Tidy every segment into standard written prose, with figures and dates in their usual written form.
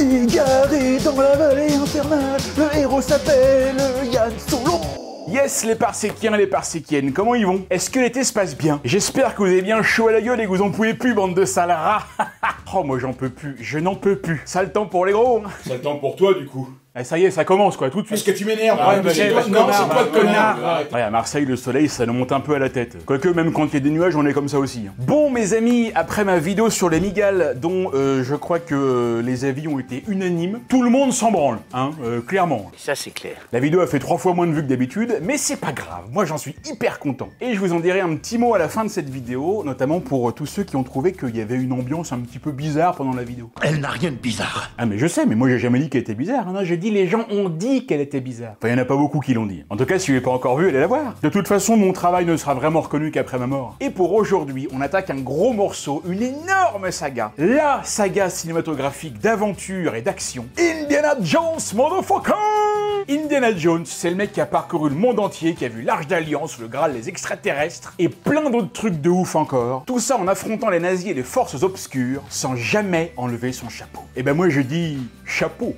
Égaré dans la vallée infernale, le héros s'appelle Yann Solo. Yes les parséquiens et les parséquiennes, comment ils vont? Est-ce que l'été se passe bien? J'espère que vous avez bien chaud à la gueule et que vous en pouvez plus, bande de sales rats. Oh moi j'en peux plus, je n'en peux plus. Sale temps pour les gros. Sale temps pour toi du coup. Eh, ça y est, ça commence quoi, tout de suite. Parce que tu m'énerves. Ouais, bah, c'est toi, non, c'est toi de connard. Ouais, à Marseille, le soleil, ça nous monte un peu à la tête. Quoique, même quand il y a des nuages, on est comme ça aussi. Bon, mes amis, après ma vidéo sur les migales, dont je crois que les avis ont été unanimes, tout le monde s'en branle, hein, clairement. Ça, c'est clair. La vidéo a fait 3 fois moins de vues que d'habitude, mais c'est pas grave, moi j'en suis hyper content. Et je vous en dirai un petit mot à la fin de cette vidéo, notamment pour tous ceux qui ont trouvé qu'il y avait une ambiance un petit peu bizarre pendant la vidéo. Elle n'a rien de bizarre. Ah mais je sais, mais moi j'ai jamais dit qu'elle était bizarre, hein, j'ai dit les gens ont dit qu'elle était bizarre. Enfin, il y en a pas beaucoup qui l'ont dit. En tout cas, si vous l'avez pas encore vu, allez la voir. De toute façon, mon travail ne sera vraiment reconnu qu'après ma mort. Et pour aujourd'hui, on attaque un gros morceau, une énorme saga. La saga cinématographique d'aventure et d'action. Indiana Jones, motherfucker! Indiana Jones, c'est le mec qui a parcouru le monde entier, qui a vu l'Arche d'Alliance, le Graal, les extraterrestres, et plein d'autres trucs de ouf encore. Tout ça en affrontant les nazis et les forces obscures, sans jamais enlever son chapeau. Et ben moi je dis chapeau.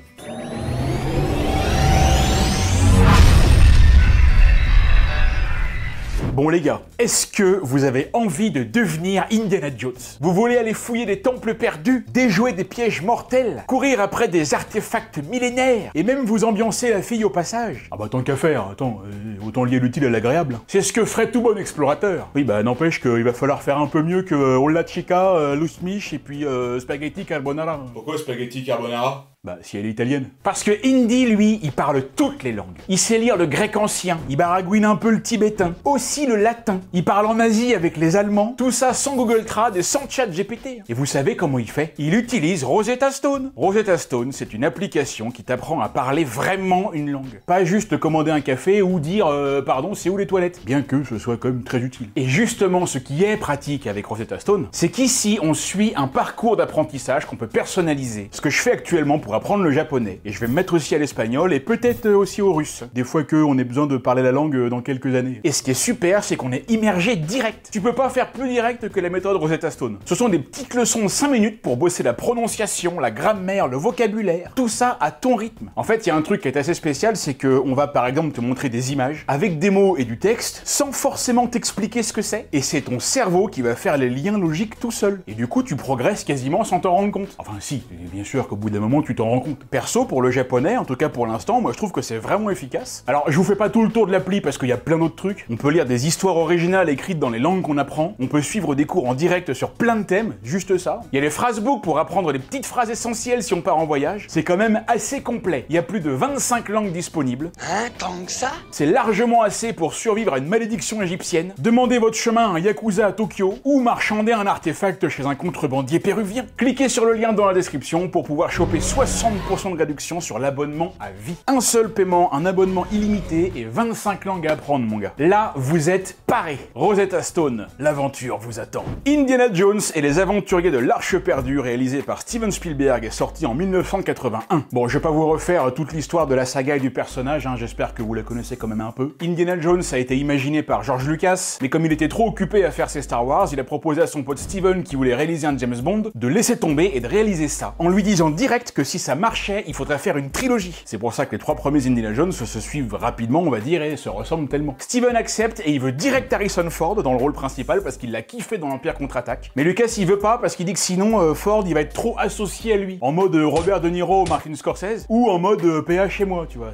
Bon les gars, est-ce que vous avez envie de devenir Indiana Jones? Vous voulez aller fouiller des temples perdus, déjouer des pièges mortels, courir après des artefacts millénaires, et même vous ambiancer la fille au passage? Ah bah tant qu'à faire, attends, autant lier l'utile à l'agréable. C'est ce que ferait tout bon explorateur. Oui bah n'empêche qu'il va falloir faire un peu mieux que Olla Chica, Lusmich et puis Spaghetti Carbonara. Pourquoi spaghetti carbonara? Bah, si elle est italienne. Parce que Indy, lui, il parle toutes les langues. Il sait lire le grec ancien, il baragouine un peu le tibétain, aussi le latin. Il parle en Asie avec les Allemands, tout ça sans Google Trad et sans chat GPT. Et vous savez comment il fait? Il utilise Rosetta Stone. Rosetta Stone, c'est une application qui t'apprend à parler vraiment une langue. Pas juste commander un café ou dire pardon, c'est où les toilettes? Bien que ce soit quand même très utile. Et justement, ce qui est pratique avec Rosetta Stone, c'est qu'ici, on suit un parcours d'apprentissage qu'on peut personnaliser. Ce que je fais actuellement pour apprendre le japonais. Et je vais me mettre aussi à l'espagnol et peut-être aussi au russe. Des fois qu'on ait besoin de parler la langue dans quelques années. Et ce qui est super, c'est qu'on est immergé direct. Tu peux pas faire plus direct que la méthode Rosetta Stone. Ce sont des petites leçons de 5 minutes pour bosser la prononciation, la grammaire, le vocabulaire. Tout ça à ton rythme. En fait, il y a un truc qui est assez spécial, c'est qu'on va par exemple te montrer des images avec des mots et du texte sans forcément t'expliquer ce que c'est. Et c'est ton cerveau qui va faire les liens logiques tout seul. Et du coup, tu progresses quasiment sans t'en rendre compte. Enfin si, bien sûr qu'au bout d'un moment, tu t'en rends compte. Perso, pour le japonais, en tout cas pour l'instant, moi je trouve que c'est vraiment efficace. Alors, je vous fais pas tout le tour de l'appli parce qu'il y a plein d'autres trucs. On peut lire des histoires originales écrites dans les langues qu'on apprend. On peut suivre des cours en direct sur plein de thèmes, juste ça. Il y a les phrasebooks pour apprendre les petites phrases essentielles si on part en voyage. C'est quand même assez complet. Il y a plus de 25 langues disponibles. Hein, tant que ça? C'est largement assez pour survivre à une malédiction égyptienne, demander votre chemin à un yakuza à Tokyo ou marchander un artefact chez un contrebandier péruvien. Cliquez sur le lien dans la description pour pouvoir choper 60% de réduction sur l'abonnement à vie. Un seul paiement, un abonnement illimité et 25 langues à apprendre, mon gars. Là, vous êtes parés. Rosetta Stone, l'aventure vous attend. Indiana Jones et les aventuriers de l'Arche perdue, réalisé par Steven Spielberg, est sorti en 1981. Bon, je vais pas vous refaire toute l'histoire de la saga et du personnage, hein, j'espère que vous la connaissez quand même un peu. Indiana Jones a été imaginé par George Lucas, mais comme il était trop occupé à faire ses Star Wars, il a proposé à son pote Steven, qui voulait réaliser un James Bond, de laisser tomber et de réaliser ça, en lui disant direct que si ça marchait, il faudrait faire une trilogie. C'est pour ça que les 3 premiers Indiana Jones se suivent rapidement, on va dire, et se ressemblent tellement. Steven accepte et il veut direct Harrison Ford dans le rôle principal parce qu'il l'a kiffé dans l'Empire contre-attaque. Mais Lucas il veut pas parce qu'il dit que sinon Ford il va être trop associé à lui. En mode Robert De Niro, Martin Scorsese, ou en mode PH chez moi, tu vois.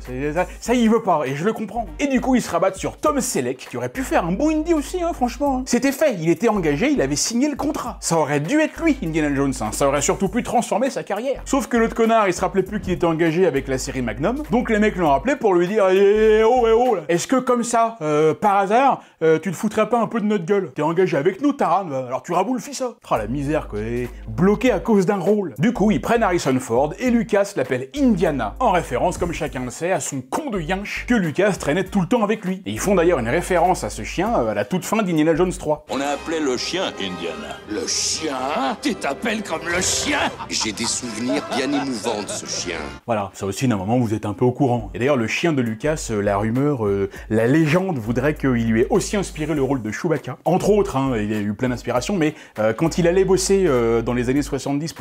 Ça il veut pas, et je le comprends. Et du coup il se rabatte sur Tom Selleck, qui aurait pu faire un bon indie aussi, hein, franchement. Hein. C'était fait, il était engagé, il avait signé le contrat. Ça aurait dû être lui, Indiana Jones, hein. Ça aurait surtout pu transformer sa carrière. Sauf que l'autre connard il se rappelait plus qu'il était engagé avec la série Magnum, donc les mecs l'ont rappelé pour lui dire eh oh là. Est-ce que comme ça, par hasard, tu te foutrais pas un peu de notre gueule? T'es engagé avec nous, Taran, alors tu raboules le fils ça. Ah la misère quoi, bloqué à cause d'un rôle. Du coup ils prennent Harrison Ford et Lucas l'appelle Indiana, en référence comme chacun le sait à son con de yinche que Lucas traînait tout le temps avec lui. Et ils font d'ailleurs une référence à ce chien à la toute fin d'Indiana Jones 3. On a appelé le chien Indiana. Le chien? Tu t'appelles comme le chien? J'ai des souvenirs bien émouvants de ce chien. Voilà, ça aussi d'un moment vous êtes un peu au courant. Et d'ailleurs le chien de Lucas, la rumeur, la légende voudrait qu'il lui ait aussi inspiré inspiré le rôle de Chewbacca. Entre autres, hein, il a eu plein d'inspirations, mais quand il allait bosser dans les années 70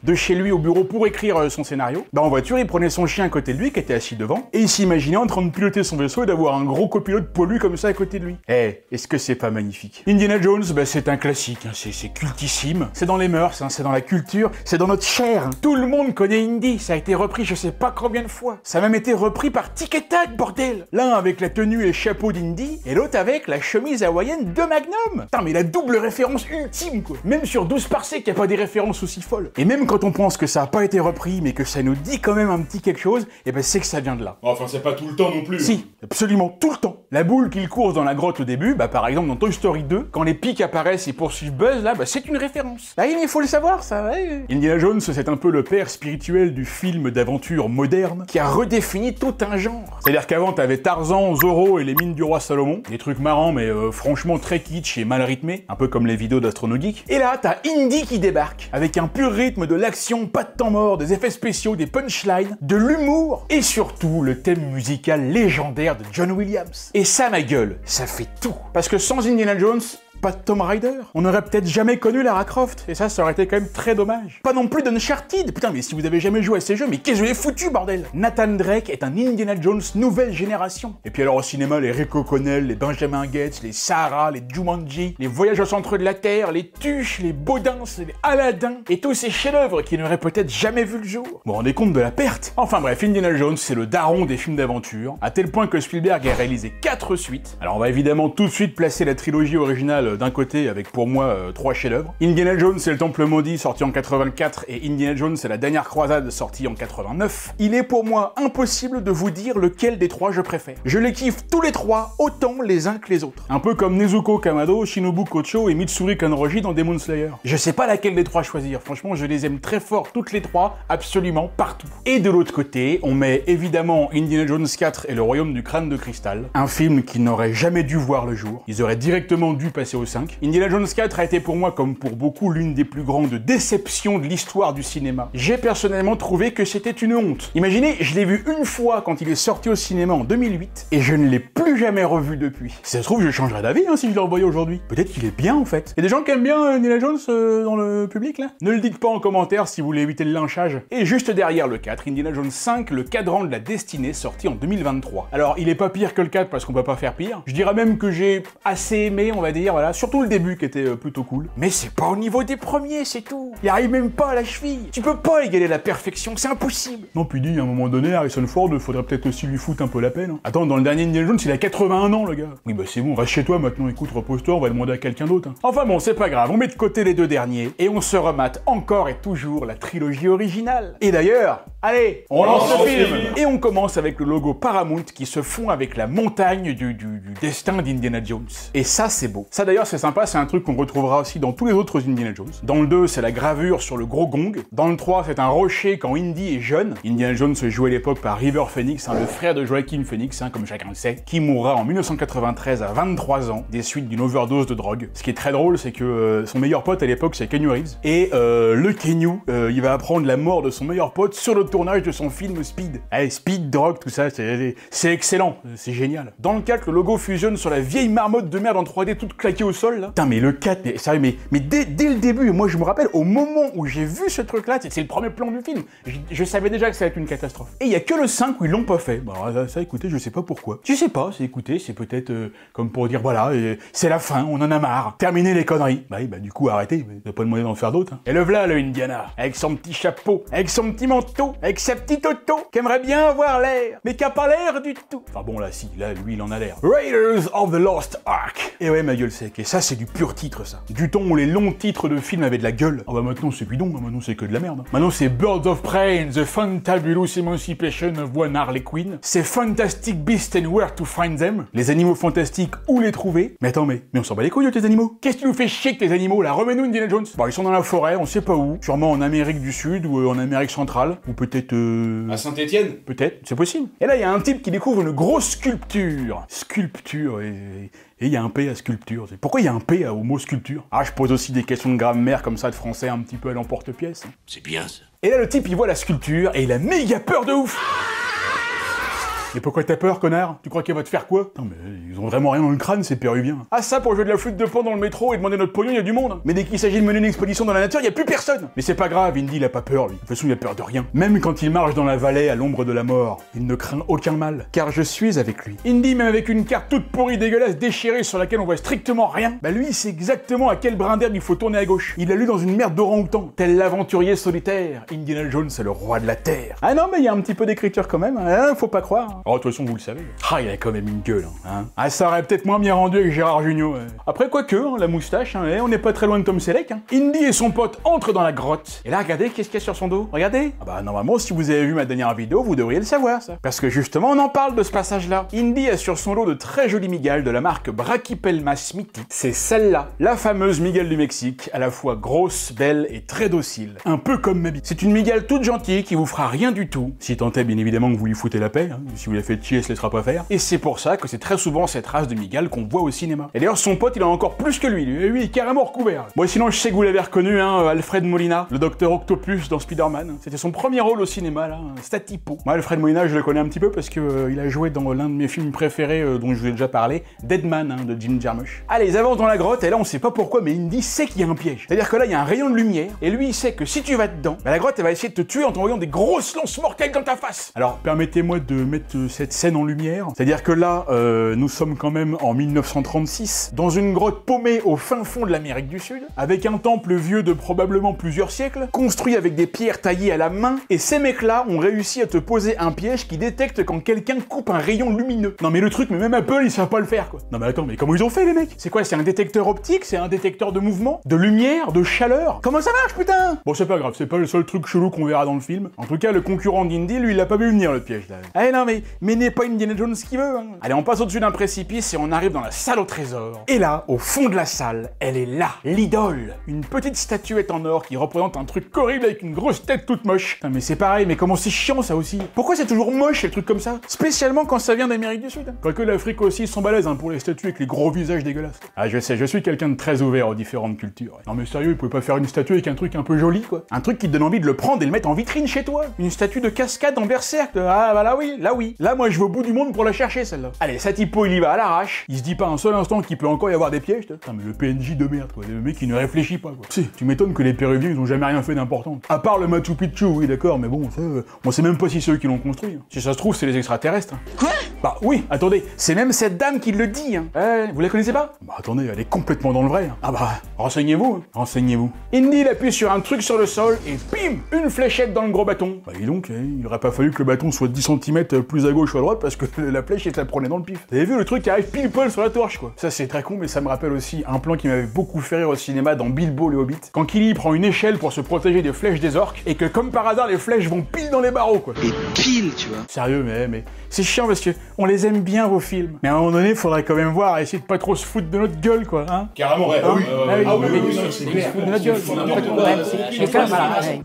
de chez lui au bureau pour écrire son scénario, bah en voiture, il prenait son chien à côté de lui qui était assis devant, et il s'imaginait en train de piloter son vaisseau et d'avoir un gros copilote poilu comme ça à côté de lui. Eh, est-ce que c'est pas magnifique? Indiana Jones, bah c'est un classique, hein, c'est cultissime, c'est dans les mœurs, hein, c'est dans la culture, c'est dans notre chair. Hein. Tout le monde connaît Indy, ça a été repris je sais pas combien de fois. Ça a même été repris par Tic et Tac, bordel. L'un avec la tenue et le chapeau d'Indy, et l'autre avec la chemise hawaïenne de Magnum. Putain, mais la double référence ultime, quoi. Même sur 12 parsecs, y a pas des références aussi folles. Et même quand on pense que ça a pas été repris, mais que ça nous dit quand même un petit quelque chose, et ben c'est que ça vient de là. Enfin, c'est pas tout le temps non plus. Si, absolument tout le temps. La boule qu'il course dans la grotte au début, bah par exemple dans Toy Story 2, quand les pics apparaissent et poursuivent Buzz, là, bah c'est une référence. Bah il faut le savoir, ça, ouais. Indiana Jones, c'est un peu le père spirituel du film d'aventure moderne, qui a redéfini tout un genre. C'est-à-dire qu'avant, t'avais Tarzan, Zorro et les mines du roi Salomon, des trucs marrants, mais franchement très kitsch et mal rythmés, un peu comme les vidéos d'Astrono Geek. Et là, t'as Indy qui débarque, avec un pur rythme de l'action, pas de temps mort, des effets spéciaux, des punchlines, de l'humour, et surtout le thème musical légendaire de John Williams. Et ça, ma gueule, ça fait tout. Parce que sans Indiana Jones, pas de Tomb Raider. On n'aurait peut-être jamais connu Lara Croft, et ça aurait été quand même très dommage. Pas non plus d'Uncharted. Putain, mais si vous avez jamais joué à ces jeux, mais qu'est-ce que je l'ai foutu, bordel? Nathan Drake est un Indiana Jones nouvelle génération. Et puis alors au cinéma, les Rick O'Connell, les Benjamin Gates, les Sarah, les Jumanji, les Voyages au centre de la Terre, les Tuches, les Baudins, les Aladdin, et tous ces chefs-d'œuvre qui n'auraient peut-être jamais vu le jour. Vous vous rendez compte de la perte? Enfin bref, Indiana Jones, c'est le daron des films d'aventure, à tel point que Spielberg a réalisé 4 suites. Alors on va évidemment tout de suite placer la trilogie originale d'un côté avec pour moi 3 chefs-d'œuvre. Indiana Jones c'est le Temple Maudit sorti en 84 et Indiana Jones c'est la Dernière Croisade sortie en 89. Il est pour moi impossible de vous dire lequel des 3 je préfère. Je les kiffe tous les 3 autant les uns que les autres. Un peu comme Nezuko Kamado, Shinobu Kocho et Mitsuri Kanroji dans Demon Slayer. Je sais pas laquelle des 3 choisir, franchement je les aime très fort toutes les 3, absolument partout. Et de l'autre côté, on met évidemment Indiana Jones 4 et le Royaume du Crâne de Cristal, un film qui n'aurait jamais dû voir le jour. Ils auraient directement dû passer au 5. Indiana Jones 4 a été pour moi, comme pour beaucoup, l'une des plus grandes déceptions de l'histoire du cinéma. J'ai personnellement trouvé que c'était une honte. Imaginez, je l'ai vu une fois quand il est sorti au cinéma en 2008, et je ne l'ai plus jamais revu depuis. Si ça se trouve, je changerais d'avis hein, si je le revoyais aujourd'hui. Peut-être qu'il est bien en fait. Il y a des gens qui aiment bien Indiana Jones dans le public là? Ne le dites pas en commentaire si vous voulez éviter le lynchage. Et juste derrière le 4, Indiana Jones 5, le Cadran de la Destinée, sorti en 2023. Alors, il est pas pire que le 4 parce qu'on peut pas faire pire. Je dirais même que j'ai assez aimé, on va dire, voilà, surtout le début qui était plutôt cool. Mais c'est pas au niveau des premiers, c'est tout. Il arrive même pas à la cheville. Tu peux pas égaler la perfection, c'est impossible. Non, puis dit, à un moment donné, Harrison Ford, faudrait peut-être aussi lui foutre un peu la peine. Hein. Attends, dans le dernier Indiana Jones, il a 81 ans, le gars. Oui, bah c'est bon, reste chez toi maintenant, écoute, repose-toi, on va demander à quelqu'un d'autre. Hein. Enfin bon, c'est pas grave, on met de côté les 2 derniers, et on se remate encore et toujours la trilogie originale. Et d'ailleurs, allez, on lance le film. Et on commence avec le logo Paramount qui se fond avec la montagne du destin d'Indiana Jones. Et ça, c'est beau. Ça d'ailleurs, c'est sympa, c'est un truc qu'on retrouvera aussi dans tous les autres Indiana Jones. Dans le 2, c'est la gravure sur le gros gong. Dans le 3, c'est un rocher quand Indy est jeune. Indiana Jones se jouait à l'époque par River Phoenix, hein, le frère de Joaquin Phoenix, hein, comme chacun le sait, qui mourra en 1993 à 23 ans des suites d'une overdose de drogue. Ce qui est très drôle, c'est que son meilleur pote à l'époque, c'est Keanu Reeves. Et le Keanu, il va apprendre la mort de son meilleur pote sur le tournage de son film Speed. Allez, Speed, drogue, tout ça, c'est excellent, c'est génial. Dans le 4, le logo fusionne sur la vieille marmotte de merde en 3D toute claquée au sol, là. Putain, mais le 4, mais sérieux, mais dès le début, moi je me rappelle, au moment où j'ai vu ce truc-là, c'est le premier plan du film, je savais déjà que ça allait être une catastrophe. Et il y a que le 5 où ils l'ont pas fait. Bah ça, écoutez, je sais pas pourquoi. Je sais pas, c'est peut-être comme pour dire, voilà, c'est la fin, on en a marre. Terminez les conneries. Bah du coup, arrêtez, vous n'avez pas demandé d'en faire d'autres. Hein. Et le v'là, le Indiana, avec son petit chapeau, avec son petit manteau, avec sa petite auto, qui aimerait bien avoir l'air, mais qui a pas l'air du tout. Enfin bon, là, si, là, lui, il en a l'air. Raiders of the Lost Ark. Et ouais, ma gueule sec. Et ça, c'est du pur titre, ça. Du temps où les longs titres de films avaient de la gueule. Ah bah maintenant, c'est bidon, maintenant, c'est que de la merde. Maintenant, c'est Birds of Prey and the Fantabulous Emancipation of One Harley Quinn. C'est Fantastic Beasts and Where to Find Them. Les animaux fantastiques, où les trouver. Mais attends, mais on s'en bat les couilles de tes animaux. Qu'est-ce qui nous fait chier que tes animaux, là? Remets-nous Indiana Jones. Bon, ils sont dans la forêt, on sait pas où. Sûrement en Amérique du Sud ou en Amérique centrale. Ou peut-être à Saint-Étienne. Peut-être, c'est possible. Et là, il y a un type qui découvre une grosse sculpture. Sculpture, et il y a un P à sculpture. Pourquoi il y a un P au mot sculpture? Ah, je pose aussi des questions de grammaire comme ça, de français un petit peu à l'emporte-pièce. C'est bien ça. Et là, le type, il voit la sculpture et il a méga peur de ouf. Et pourquoi t'as peur, connard? Tu crois qu'elle va te faire quoi? Non mais ils ont vraiment rien dans le crâne, ces Péruviens. Ah ça, pour jouer de la flûte de pan dans le métro et demander notre pognon, il y a du monde. Mais dès qu'il s'agit de mener une expédition dans la nature, il y a plus personne. Mais c'est pas grave, Indy il a pas peur lui. De toute façon il a peur de rien. Même quand il marche dans la vallée à l'ombre de la mort, il ne craint aucun mal, car je suis avec lui. Indy, même avec une carte toute pourrie, dégueulasse, déchirée, sur laquelle on voit strictement rien, bah lui il sait exactement à quel brin d'herbe il faut tourner à gauche. Il l'a lu dans une merde d'orang-outan, tel l'aventurier solitaire. Indiana Jones c'est le roi de la terre. Ah non mais il y a un petit peu d'écriture quand même, hein, faut pas croire. Oh de toute façon vous le savez. Ah il a quand même une gueule, hein. Ah ça aurait peut-être moins bien rendu avec Gérard Jugnot. Ouais. Après quoique, hein, la moustache, hein, on n'est pas très loin de Tom Selleck. Hein. Indy et son pote entrent dans la grotte. Et là regardez qu'est-ce qu'il y a sur son dos. Regardez. Ah bah normalement si vous avez vu ma dernière vidéo, vous devriez le savoir ça. Parce que justement on en parle de ce passage-là. Indy a sur son lot de très jolies migales de la marque Brachypelma Smithy. C'est celle-là, la fameuse migale du Mexique, à la fois grosse, belle et très docile. Un peu comme ma bite. C'est une migale toute gentille qui vous fera rien du tout. Si tant est bien évidemment que vous lui foutez la paix, hein. Si vous la faites chier, elle se laissera pas faire. Et c'est pour ça que c'est très souvent cette race de migale qu'on voit au cinéma. Et d'ailleurs son pote il en a encore plus que lui. Lui il est carrément recouvert. Bon sinon je sais que vous l'avez reconnu, hein, Alfred Molina, le docteur Octopus dans Spider-Man. C'était son premier rôle au cinéma là, Statipo. Moi Alfred Molina je le connais un petit peu parce que il a joué dans l'un de mes films préférés dont je vous ai déjà parlé, Deadman, hein, de Jim Jarmusch. Allez, ils avancent dans la grotte et là on sait pas pourquoi mais Indy sait qu'il y a un piège. C'est-à-dire que là il y a un rayon de lumière et lui il sait que si tu vas dedans, bah, la grotte elle va essayer de te tuer en t'envoyant des grosses lances mortelles dans ta face. Alors permettez-moi de mettre cette scène en lumière. C'est-à-dire que là nous sommes quand même en 1936 dans une grotte paumée au fin fond de l'Amérique du Sud avec un temple vieux de probablement plusieurs siècles construit avec des pierres taillées à la main et ces mecs-là ont réussi à te poser un piège qui détecte quand quelqu'un coupe un rayon lumineux. Non mais le truc, mais même Apple ils savent pas le faire quoi. Non mais attends, mais comment ils ont fait les mecs? C'est quoi, c'est un détecteur optique? C'est un détecteur de mouvement? De lumière? De chaleur? Comment ça marche putain? Bon c'est pas grave, c'est pas le seul truc chelou qu'on verra dans le film. En tout cas le concurrent d'Indy lui il l'a pas vu venir le piège là. Ah non mais n'est pas Indiana Jones qui veut hein. Allez on passe au-dessus d'un précipice et on arrive dans la salle au trésor. Et là, au fond de la salle, elle est là, l'idole. Une petite statuette en or qui représente un truc horrible avec une grosse tête toute moche. Putain mais c'est pareil, mais comment c'est chiant ça aussi. Pourquoi c'est toujours moche les trucs comme ça? Spécialement quand ça vient d'Amérique du Sud. Hein. Quoique l'Afrique aussi ils sont balèzes hein, pour les statues avec les gros visages dégueulasses. Ah je sais, je suis quelqu'un de très ouvert aux différentes cultures. Non mais sérieux, ils pouvaient pas faire une statue avec un truc un peu joli quoi. Un truc qui te donne envie de le prendre et le mettre en vitrine chez toi. Une statue de cascade en berserk. Ah bah là oui, là oui. Là moi je vais au bout du monde pour la chercher celle-là. Allez, Satipo il y va à l'arrache. Il se dit pas un seul instant qu'il peut encore y avoir des pièges. Putain mais le PNJ de merde quoi. Le mec qui ne réfléchit pas quoi. Si, tu m'étonnes que les Péruviens ils ont jamais rien fait d'important. À part le Machu Picchu, oui d'accord, mais bon ça, on sait même pas si c'est eux qui l'ont construit. Hein. Si ça se trouve c'est les extraterrestres. Hein. Quoi? Bah oui, attendez, c'est même cette dame qui le dit. Hein. Vous la connaissez pas? Bah attendez, elle est complètement dans le vrai. Hein. Ah bah, renseignez-vous, hein. Renseignez-vous. Indy il appuie sur un truc sur le sol et bim, une fléchette dans le gros bâton. Bah dis donc, il aurait pas fallu que le bâton soit 10 cm plus à gauche ou à droite parce que la flèche elle se la prenait dans le pif. Vous avez vu le truc qui arrive pile poil sur la torche quoi. Ça c'est très con mais ça me rappelle aussi un plan qui m'avait beaucoup fait rire au cinéma dans Bilbo le Hobbit. Quand Killy prend une échelle pour se protéger des flèches des orques et que comme par hasard les flèches vont pile dans les barreaux quoi. Et pile, tu vois. Sérieux mais c'est chiant parce que on les aime bien vos films. Mais à un moment donné faudrait quand même voir, essayer de pas trop se foutre de notre gueule quoi, hein. Carrément, ouais. Ah oui, C'est clair.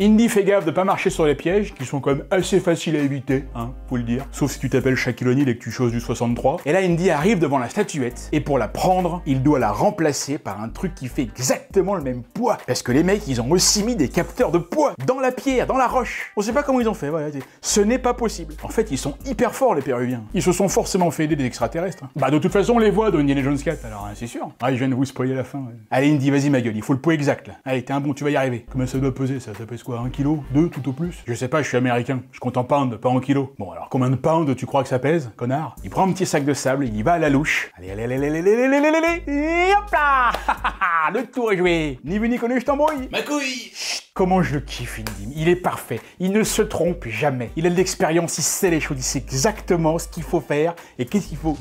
Indy fait gaffe de pas marcher sur les pièges, qui sont quand même assez faciles à éviter, hein, faut le dire. Sauf si tu t'appelles Shaquille O'Neal et que tu choses du 63. Et là, Indy arrive devant la statuette, et pour la prendre, il doit la remplacer par un truc qui fait exactement le même poids. Parce que les mecs, ils ont aussi mis des capteurs de poids dans la pierre, dans la roche. On sait pas comment ils ont fait, voilà. Ce n'est pas possible. En fait, ils sont hyper forts, les Péruviens. Ils se sont forcément fait aider des extraterrestres. Hein. Bah, de toute façon, on les voit dans Indiana Jones 4, alors, hein, c'est sûr. Ah, je viens de vous spoiler la fin. Ouais. Allez, Indy, vas-y, ma gueule, il faut le poids exact, là. Allez, t'es un bon, tu vas y arriver. Combien ça doit peser, ça? Ça pèse quoi? 1 kilo? 2, tout au plus? Je sais pas, je suis américain. Je compte en pounds, pas en kilos. Bon, alors, combien de pounds tu crois que ça pèse, connard? Il prend un petit sac de sable, il y va à la louche. Allez, et hop là. Le tour est joué. Ni vu ni connu, je t'embrouille. Ma couille. Comment je le kiffe, Indy. Il est parfait. Il ne se trompe jamais. Il a de l'expérience, il sait les choses, il sait exactement ce qu'il faut faire et qu'est-ce qu'il faut.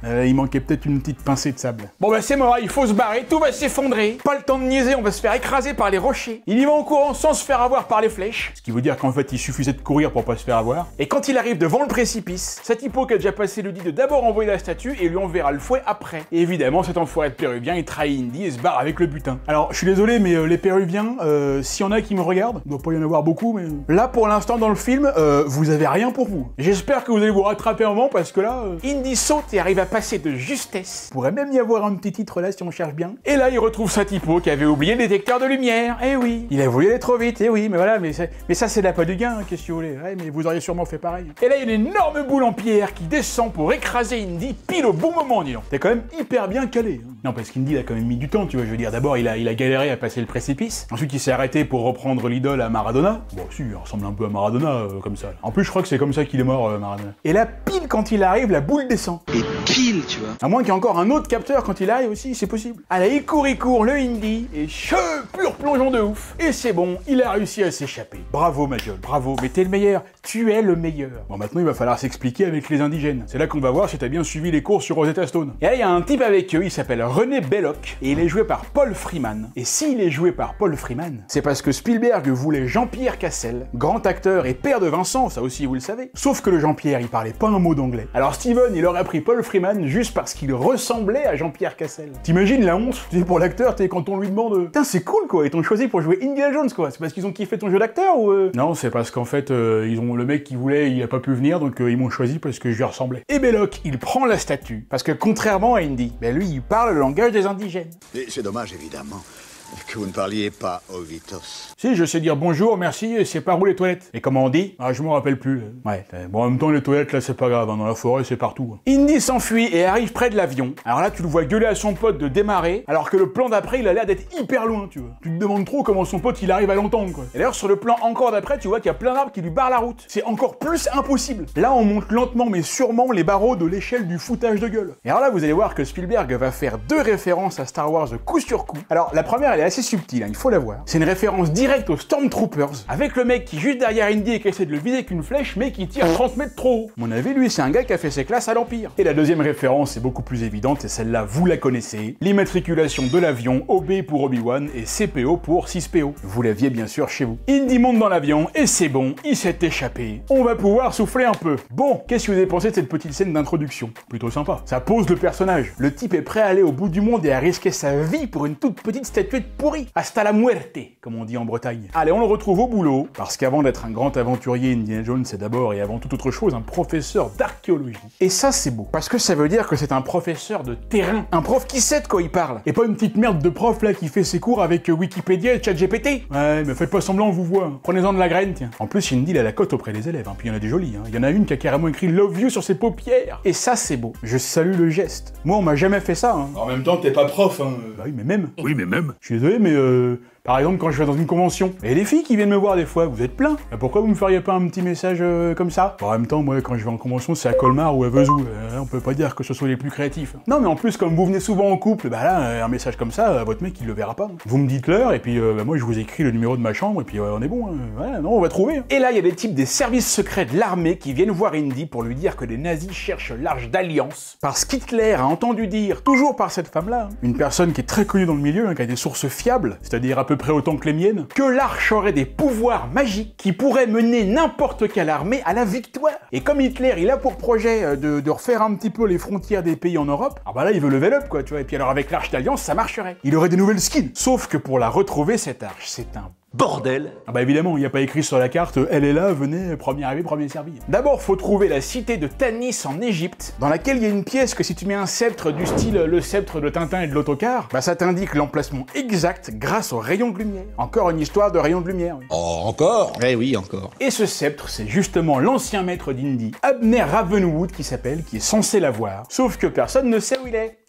Il manquait peut-être une petite pincée de sable. Bon bah c'est mort, il faut se barrer, tout va s'effondrer. Pas le temps de niaiser, on va se faire écraser par les rochers. Il y va en courant sans se faire avoir par les flèches. Ce qui veut dire qu'en fait il suffisait de courir pour pas se faire avoir. Et quand il arrive devant le précipice, Satipo qui a déjà passé lui dit de d'abord envoyer la statue et lui enverra le fouet après. Et évidemment cet enfoiré de Péruvien il trahit Indy et se barre avec le butin. Alors je suis désolé mais les Péruviens, s'il y en a qui me regardent, il doit pas y en avoir beaucoup mais... Là pour l'instant dans le film, vous avez rien pour vous. J'espère que vous allez vous rattraper un moment parce que là, Indy saute et arrive arrive à passer de justesse. Pourrait même y avoir un petit titre là si on cherche bien. Et là, il retrouve sa typo qui avait oublié le détecteur de lumière. Eh oui, il a voulu aller trop vite. Eh oui, mais voilà, mais ça c'est l'appât du gain, qu'est-ce que vous voulez. Ouais, mais vous auriez sûrement fait pareil. Et là, il y a une énorme boule en pierre qui descend pour écraser Indy pile au bon moment, dis donc. T'es quand même hyper bien calé. Hein. Non, parce qu'Indy il a quand même mis du temps, tu vois. Je veux dire, d'abord, il a galéré à passer le précipice. Ensuite, il s'est arrêté pour reprendre l'idole à Maradona. Bon, si, il ressemble un peu à Maradona, comme ça. En plus, je crois que c'est comme ça qu'il est mort, Maradona. Et là, pile quand il arrive, la boule descend. Et pile, tu vois. À moins qu'il y ait encore un autre capteur quand il arrive aussi, c'est possible. Allez, il court, le Indy, et pur plongeon de ouf. Et c'est bon, il a réussi à s'échapper. Bravo, ma gueule, bravo, mais t'es le meilleur. Tu es le meilleur. Bon, maintenant, il va falloir s'expliquer avec les indigènes. C'est là qu'on va voir si t'as bien suivi les cours sur Rosetta Stone. Et là, il y a un type avec eux, il s'appelle René Belloc, et il est joué par Paul Freeman. Et s'il est joué par Paul Freeman, c'est parce que Spielberg voulait Jean-Pierre Cassel, grand acteur et père de Vincent, ça aussi vous le savez. Sauf que le Jean-Pierre, il parlait pas un mot d'anglais. Alors Steven, il aurait pris Paul Freeman juste parce qu'il ressemblait à Jean-Pierre Cassel. T'imagines la honte, tu sais, pour l'acteur, quand on lui demande putain, c'est cool quoi, ils t'ont choisi pour jouer Indiana Jones quoi. C'est parce qu'ils ont kiffé ton jeu d'acteur ou Non, c'est parce qu'en fait, le mec qui voulait, il a pas pu venir, donc ils m'ont choisi parce que je lui ressemblais. Et Belloc, il prend la statue, parce que contrairement à Indy, ben lui, il parle le langage des indigènes. Et c'est dommage, évidemment, que vous ne parliez pas Ovitos. Si, je sais dire bonjour, merci, et c'est par où les toilettes? Et comment on dit? Ah, je m'en rappelle plus. Ouais, bon, en même temps, les toilettes, là, c'est pas grave, hein, dans la forêt, c'est partout. Hein. Indy s'enfuit et arrive près de l'avion. Alors là, tu le vois gueuler à son pote de démarrer, alors que le plan d'après, il a l'air d'être hyper loin, tu vois. Tu te demandes trop comment son pote, il arrive à l'entendre, quoi. Et d'ailleurs, sur le plan encore d'après, tu vois qu'il y a plein d'arbres qui lui barrent la route. C'est encore plus impossible. Là, on monte lentement, mais sûrement, les barreaux de l'échelle du foutage de gueule. Et alors là, vous allez voir que Spielberg va faire 2 références à Star Wars coup sur coup. Alors, la première, elle est assez subtile, hein, il faut la voir. C'est une référence directe aux Stormtroopers, avec le mec qui juste derrière Indy et qui essaie de le viser avec une flèche, mais qui tire 30 mètres trop haut. À mon avis, lui, c'est un gars qui a fait ses classes à l'Empire. Et la deuxième référence est beaucoup plus évidente, et celle-là, vous la connaissez. L'immatriculation de l'avion, OB pour Obi-Wan et CPO pour 6PO. Vous l'aviez bien sûr chez vous. Indy monte dans l'avion, et c'est bon, il s'est échappé. On va pouvoir souffler un peu. Bon, qu'est-ce que vous avez pensé de cette petite scène d'introduction? Plutôt sympa. Ça pose le personnage. Le type est prêt à aller au bout du monde et à risquer sa vie pour une toute petite statuette pourrie. Hasta la muerte, comme on dit en Bretagne. Allez, on le retrouve au boulot, parce qu'avant d'être un grand aventurier, Indiana Jones c'est d'abord et avant toute autre chose un professeur d'archéologie. Et ça c'est beau, parce que ça veut dire que c'est un professeur de terrain, un prof qui sait de quoi il parle, et pas une petite merde de prof là qui fait ses cours avec Wikipédia et ChatGPT. Ouais, mais faites pas semblant on vous voit, hein. Prenez-en de la graine, tiens. En plus, Indy il a la cote auprès des élèves, hein. Puis il y en a des jolis, hein. Il y en a une qui a carrément écrit Love You sur ses paupières. Et ça c'est beau, je salue le geste. Moi on m'a jamais fait ça, hein. En même temps, t'es pas prof, hein. Bah oui, mais même. Oui, mais même. Je suis désolé, mais par exemple, quand je vais dans une convention, et les filles qui viennent me voir des fois, vous êtes plein. Pourquoi vous me feriez pas un petit message comme ça? En même temps, moi, quand je vais en convention, c'est à Colmar ou à Vesoul. On peut pas dire que ce soit les plus créatifs. Non, mais en plus, comme vous venez souvent en couple, bah là, un message comme ça, votre mec, il le verra pas. Vous me dites l'heure, et puis moi, je vous écris le numéro de ma chambre, et puis on est bon. Hein. Voilà, non, on va trouver. Hein. Et là, il y a des types des services secrets de l'armée qui viennent voir Indy pour lui dire que les nazis cherchent l'arche d'alliance. Parce qu'Hitler a entendu dire, toujours par cette femme-là, une personne qui est très connue dans le milieu, hein, qui a des sources fiables, c'est-à-dire à peu près autant que les miennes, que l'arche aurait des pouvoirs magiques qui pourraient mener n'importe quelle armée à la victoire. Et comme Hitler, il a pour projet de refaire un petit peu les frontières des pays en Europe, alors bah là, il veut level up, quoi, tu vois. Et puis alors, avec l'arche d'alliance, ça marcherait. Il aurait des nouvelles skins. Sauf que pour la retrouver, cette arche, c'est un bordel. Ah bah évidemment, il n'y a pas écrit sur la carte « Elle est là, venez, premier arrivé, premier servi ». D'abord, faut trouver la cité de Tanis en Égypte, dans laquelle il y a une pièce que si tu mets un sceptre du style le sceptre de Tintin et de l'autocar, bah ça t'indique l'emplacement exact grâce au rayon de lumière. Encore une histoire de rayon de lumière. Oui. Oh, encore? Eh oui, encore. Et ce sceptre, c'est justement l'ancien maître d'Indy, Abner Ravenwood qui est censé l'avoir. Sauf que personne ne sait où il est.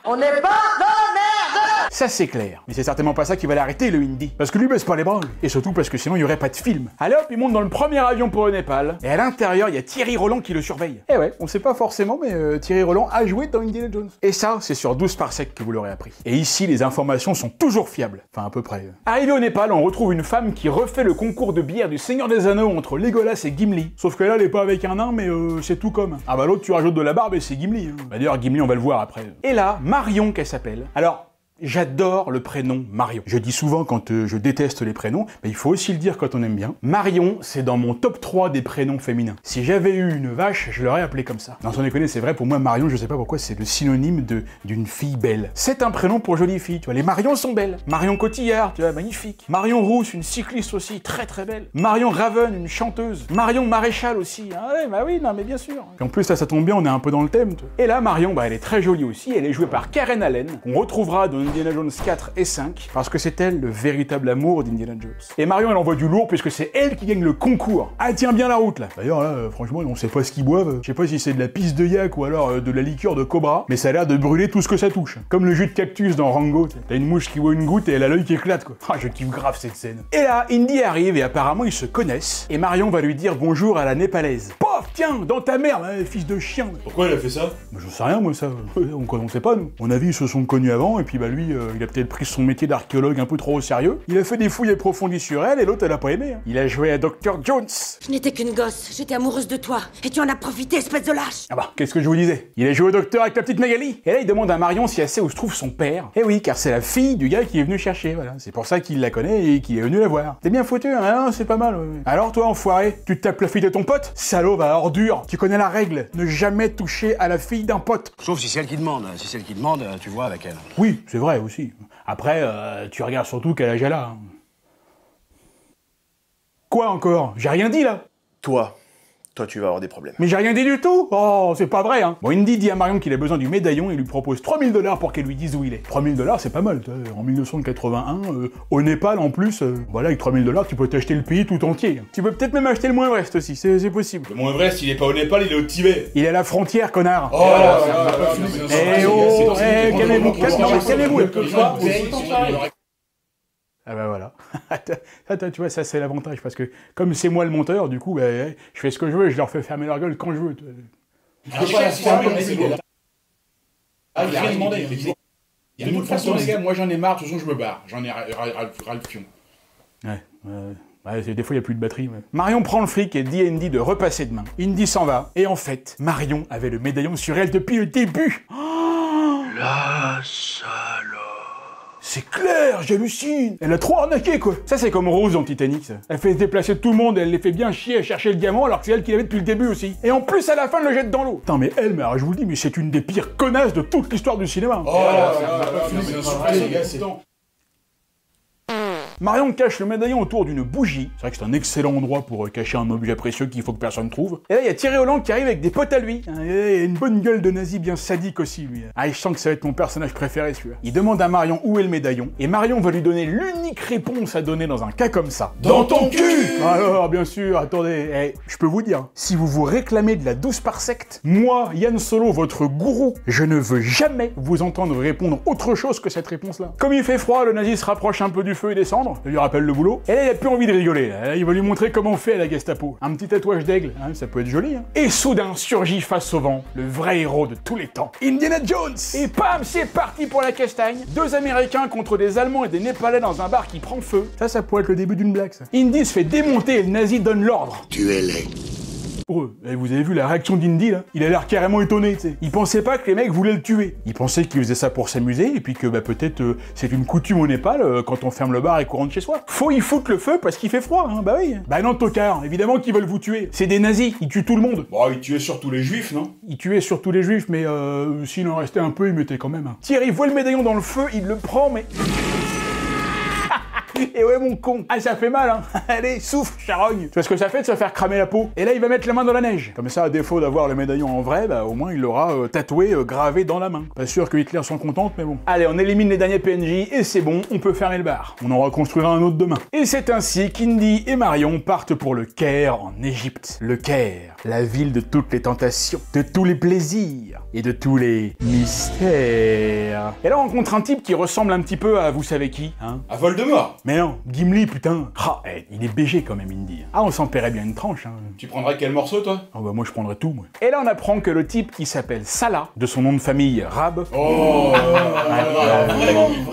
On n'est pas dans la merde! Ça c'est clair, mais c'est certainement pas ça qui va l'arrêter le Indy. Parce que lui baisse pas les bras, et surtout parce que sinon il y aurait pas de film. Allez hop, il monte dans le premier avion pour le Népal, et à l'intérieur il y a Thierry Roland qui le surveille. Eh ouais, on sait pas forcément, mais Thierry Roland a joué dans Indiana Jones. Et ça, c'est sur 12 parsecs que vous l'aurez appris. Et ici, les informations sont toujours fiables. Enfin, à peu près. Arrivé au Népal, on retrouve une femme qui refait le concours de bière du Seigneur des Anneaux entre Legolas et Gimli. Sauf que là, elle est pas avec un nain, mais c'est tout comme. Ah bah l'autre, tu rajoutes de la barbe et c'est Gimli. Hein. Bah d'ailleurs, Gimli, on va le voir après. Et là, Marion, qu'elle s'appelle. Alors, j'adore le prénom Marion. Je dis souvent quand je déteste les prénoms, mais il faut aussi le dire quand on aime bien. Marion, c'est dans mon top 3 des prénoms féminins. Si j'avais eu une vache, je l'aurais appelée comme ça. Non, sans déconner, c'est vrai, pour moi, Marion, je sais pas pourquoi, c'est le synonyme d'une fille belle. C'est un prénom pour jolie fille, tu vois. Les Marion sont belles. Marion Cotillard, tu vois, magnifique. Marion Rousse, une cycliste aussi, très très belle. Marion Raven, une chanteuse. Marion Maréchal aussi. Ah ouais, bah oui, non mais bien sûr. Et en plus, là, ça tombe bien, on est un peu dans le thème, tu vois. Et là, Marion, bah elle est très jolie aussi. Elle est jouée par Karen Allen, qu'on retrouvera dans Indiana Jones 4 et 5, parce que c'est elle le véritable amour d'Indiana Jones. Et Marion, elle envoie du lourd, puisque c'est elle qui gagne le concours. Ah, tiens bien la route, là. D'ailleurs, là, franchement, on sait pas ce qu'ils boivent. Je sais pas si c'est de la pisse de yak ou alors de la liqueur de cobra, mais ça a l'air de brûler tout ce que ça touche. Comme le jus de cactus dans Rango. T'as une mouche qui voit une goutte et elle a l'œil qui éclate, quoi. Ah, je kiffe grave cette scène. Et là, Indy arrive et apparemment ils se connaissent. Et Marion va lui dire bonjour à la népalaise. Pof, tiens, dans ta merde, hein, fils de chien. Pourquoi elle a fait ça? Bah, je sais rien, moi, ça. On sait pas, nous. On a vu, ils se sont connus avant, et puis bah lui, il a peut-être pris son métier d'archéologue un peu trop au sérieux. Il a fait des fouilles approfondies sur elle, et l'autre, elle a pas aimé. Hein. Il a joué à Dr. Jones. Je n'étais qu'une gosse, j'étais amoureuse de toi, et tu en as profité, espèce de lâche. Ah bah, qu'est-ce que je vous disais? Il a joué au docteur avec la petite Magali. Et là, il demande à Marion si elle sait où se trouve son père. Eh oui, car c'est la fille du gars qui est venu chercher, voilà. C'est pour ça qu'il la connaît et qu'il est venu la voir. T'es bien foutu, hein? Ah, c'est pas mal, ouais. Alors toi, enfoiré, tu te tapes la fille de ton pote? Salaud, va ordure. Tu connais la règle, ne jamais toucher à la fille d'un pote. Sauf si c'est elle qui demande. Si c'est elle qui demande, tu vois avec elle. Oui, c'est vrai aussi. Après, tu regardes surtout quel âge elle a. Hein. Quoi encore? J'ai rien dit, là. Toi, tu vas avoir des problèmes. Mais j'ai rien dit du tout. Oh, c'est pas vrai, hein. Bon, Indy dit à Marion qu'il a besoin du médaillon et lui propose 3000 $ pour qu'elle lui dise où il est. 3000 $, c'est pas mal, en 1981, au Népal, en plus, voilà, avec 3000 $, tu peux t'acheter le pays tout entier. Tu peux peut-être même acheter le Mont Everest aussi, c'est possible. Le Mont Everest, il est pas au Népal, il est au Tibet. Il est à la frontière, connard. Oh là Eh oh, calmez-vous, calmez-vous. Ah bah voilà. Attends, tu vois, ça c'est l'avantage, parce que comme c'est moi le monteur, du coup, bah, je fais ce que je veux et je leur fais fermer leur gueule quand je veux. Ah, il a rien demandé. De toute façon, les gars, moi j'en ai marre, de toute façon je me barre. J'en ai ras le fion. Ouais, des fois il n'y a plus de batterie. Ouais. Marion prend le fric et dit à Indy de repasser demain. Indy s'en va, et en fait, Marion avait le médaillon sur elle depuis le début. Oh, La salope. c'est clair, j'hallucine. Elle a trop arnaqué, quoi. Ça, c'est comme Rose dans Titanic, ça. Elle fait se déplacer tout le monde et elle les fait bien chier à chercher le diamant alors que c'est elle qui l'avait depuis le début aussi. Et en plus, à la fin, elle le jette dans l'eau. Putain, mais elle, alors, je vous le dis, mais c'est une des pires connasses de toute l'histoire du cinéma. Oh là là, les gars, c'est temps. Marion cache le médaillon autour d'une bougie. C'est vrai que c'est un excellent endroit pour cacher un objet précieux qu'il faut que personne trouve. Et là, il y a Thierry Holland qui arrive avec des potes à lui. Il a une bonne gueule de nazi bien sadique aussi, lui. Ah, je sens que ça va être mon personnage préféré, celui-là. Il demande à Marion où est le médaillon. Et Marion va lui donner l'unique réponse à donner dans un cas comme ça. Dans ton cul! Alors, bien sûr, attendez. Je peux vous dire, si vous vous réclamez de la douce par secte, moi, Yann Solo, votre gourou, je ne veux jamais vous entendre répondre autre chose que cette réponse-là. Comme il fait froid, le nazi se rapproche un peu du feu et des cendres. Ça lui rappelle le boulot. Et là, il a plus envie de rigoler. Là, il va lui montrer comment on fait à la Gestapo. Un petit tatouage d'aigle, hein, ça peut être joli. Hein. Et soudain surgit face au vent le vrai héros de tous les temps, Indiana Jones. Et pam, c'est parti pour la castagne. 2 Américains contre des Allemands et des Népalais dans un bar qui prend feu. Ça pourrait être le début d'une blague, ça. Indy se fait démonter et le nazi donne l'ordre. Tuez-les. Oh, et vous avez vu la réaction d'Indy là? Il a l'air carrément étonné, tu sais. Il pensait pas que les mecs voulaient le tuer. Il pensait qu'il faisait ça pour s'amuser et puis que peut-être c'est une coutume au Népal quand on ferme le bar et qu'on rentre chez soi. Faut y foutre le feu parce qu'il fait froid, hein, bah oui. Bah non, tocard, évidemment qu'ils veulent vous tuer. C'est des nazis, ils tuent tout le monde. Bon, il tuait surtout les juifs, non? Ils tuaient surtout les juifs, mais s'il en restait un peu, ils mettaient quand même. Hein. Thierry voit le médaillon dans le feu, il le prend, mais... Et ouais mon con. Ah ça fait mal hein. Allez, souffle, charogne. Tu vois ce que ça fait de se faire cramer la peau? Et là il va mettre la main dans la neige. Comme ça, à défaut d'avoir le médaillon en vrai, bah au moins il l'aura tatoué, gravé dans la main. Pas sûr que Hitler soit contente, mais bon. Allez, on élimine les derniers PNJ et c'est bon, on peut fermer le bar. On en reconstruira un autre demain. Et c'est ainsi qu'Indy et Marion partent pour le Caire en Égypte. Le Caire, la ville de toutes les tentations, de tous les plaisirs et de tous les mystères. Et là on rencontre un type qui ressemble un petit peu à vous savez qui, hein? À Voldemort. Mais non, Gimli, putain. Ah, il est BG quand même, Indy. Ah, on s'en paierait bien une tranche, hein. Tu prendrais quel morceau, toi? Ah bah moi je prendrais tout, moi. Et là on apprend que le type qui s'appelle Salah, de son nom de famille Rab... Oh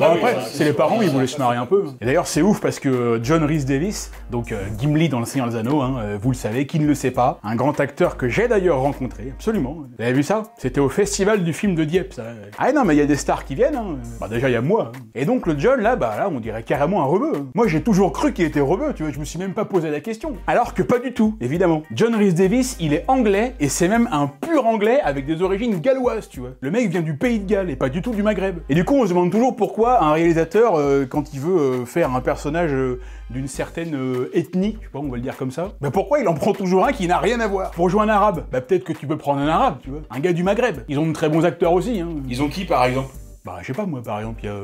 après, c'est les parents, ils voulaient se marier un peu. Et d'ailleurs c'est ouf parce que John Rhys Davies, donc Gimli dans Le Seigneur des Anneaux, hein, vous le savez, qui ne le sait pas, un grand acteur que j'ai d'ailleurs rencontré, absolument. Vous avez vu ça? C'était au festival du film de Dieppe, ça. Ah non mais il y a des stars qui viennent, hein. Bah déjà il y a moi. Hein. Et donc le John là, bah là on dirait carrément un rebeu. Hein. Moi j'ai toujours cru qu'il était rebeu, tu vois, je me suis même pas posé la question. Alors que pas du tout, évidemment. John Rhys Davies, il est anglais, et c'est même un pur anglais avec des origines galloises, tu vois. Le mec vient du pays de Galles, et pas du tout du Maghreb. Et du coup, on se demande toujours pourquoi un réalisateur, quand il veut faire un personnage d'une certaine ethnie, je sais pas, on va le dire comme ça, bah pourquoi il en prend toujours un qui n'a rien à voir? Pour jouer un arabe, bah peut-être que tu peux prendre un arabe, tu vois. Un gars du Maghreb. Ils ont de très bons acteurs aussi, hein. Ils ont qui, par exemple? Bah je sais pas moi, par exemple, il y a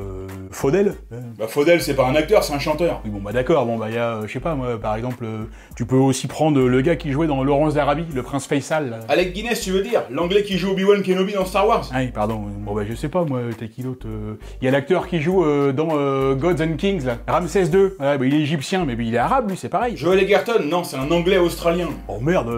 Faudel. Bah Faudel, c'est pas un acteur, c'est un chanteur. Oui bon bah d'accord, bon bah il y a, je sais pas moi, par exemple, tu peux aussi prendre le gars qui jouait dans Laurence d'Arabie, le prince Faisal. Là. Alec Guinness, tu veux dire? L'anglais qui joue Obi-Wan Kenobi dans Star Wars? Ah oui, pardon, bon bah je sais pas moi, t'as qui d'autre? Il y a l'acteur qui joue dans Gods and Kings là, Ramsès II. Ouais, bah il est égyptien, mais il est arabe lui, c'est pareil. Joel Egerton, non, c'est un anglais australien. Oh merde,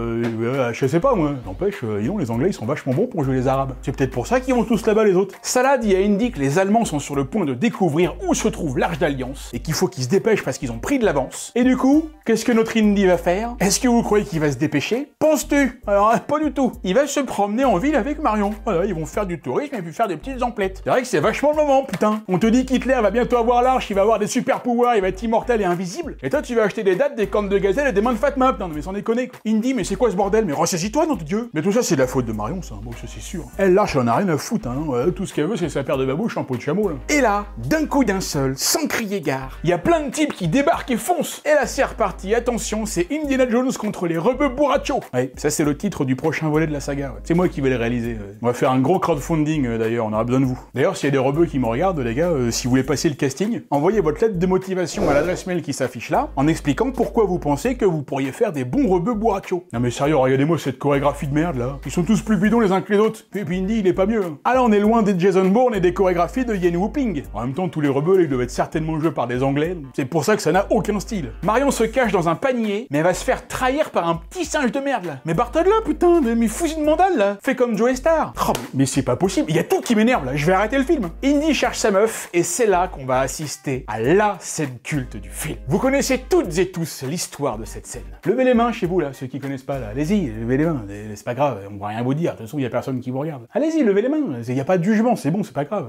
je sais pas moi. N'empêche, les anglais ils sont vachement bons pour jouer les arabes. C'est peut-être pour ça qu'ils vont tous là-bas les autres. Salah dit à Indy que les Allemands sont sur le point de découvrir où se trouve l'Arche d'Alliance et qu'il faut qu'ils se dépêchent parce qu'ils ont pris de l'avance. Et du coup, qu'est-ce que notre Indy va faire? Est-ce que vous croyez qu'il va se dépêcher? Penses-tu? Alors, pas du tout. Il va se promener en ville avec Marion. Voilà, ils vont faire du tourisme et puis faire des petites emplettes. C'est vrai que c'est vachement le moment, putain. On te dit qu'Hitler va bientôt avoir l'Arche, il va avoir des super pouvoirs, il va être immortel et invisible. Et toi, tu vas acheter des dates, des cornes de gazelle et des mains de Fatma. Putain, mais sans déconner, quoi. Indy, mais c'est quoi ce bordel? Mais ressaisis-toi, nom de Dieu. Mais tout ça, c'est de la faute de Marion, ça. Bon, ça, c'est sûr. Elle, l'Arche, elle en a rien à foutre, hein. Tout ce qu'elle veut, c'est sa paire de babouches en peau de chameau, là. Et là, d'un coup d'un seul, sans crier gare, il y a plein de types qui débarquent et foncent. Et là, c'est reparti. Attention, c'est Indiana Jones contre les rebeux bourrachos. Ouais, ça c'est le titre du prochain volet de la saga. Ouais. C'est moi qui vais le réaliser. On va faire un gros crowdfunding d'ailleurs, on aura besoin de vous. D'ailleurs, s'il y a des rebeux qui me regardent, les gars, si vous voulez passer le casting, envoyez votre lettre de motivation à l'adresse mail qui s'affiche là, en expliquant pourquoi vous pensez que vous pourriez faire des bons rebeux bourrachos. Non mais sérieux, regardez-moi cette chorégraphie de merde là. Ils sont tous plus bidons les uns que les autres. Et puis Indy, il est pas mieux. Ah là, on est loin des Jason Bourne et des chorégraphies de Yen Whooping. En même temps, tous les rebeux, ils doivent être certainement joués par des Anglais. C'est pour ça que ça n'a aucun style. Marion se cache dans un panier, mais elle va se faire trahir par un petit singe de merde là. Mais Bartol là, putain, mais fusine mandale là. Fais comme Joe Star. Oh, mais c'est pas possible. Il y a tout qui m'énerve là. Je vais arrêter le film. Indy cherche sa meuf et c'est là qu'on va assister à la scène culte du film. Vous connaissez toutes et tous l'histoire de cette scène. Levez les mains chez vous là, ceux qui connaissent pas là. Allez-y, levez les mains. C'est pas grave, on va rien vous dire. De toute façon, il y a personne qui vous regarde. Allez-y, levez les mains. Il y a pas de jugement, c'est bon, c'est pas grave.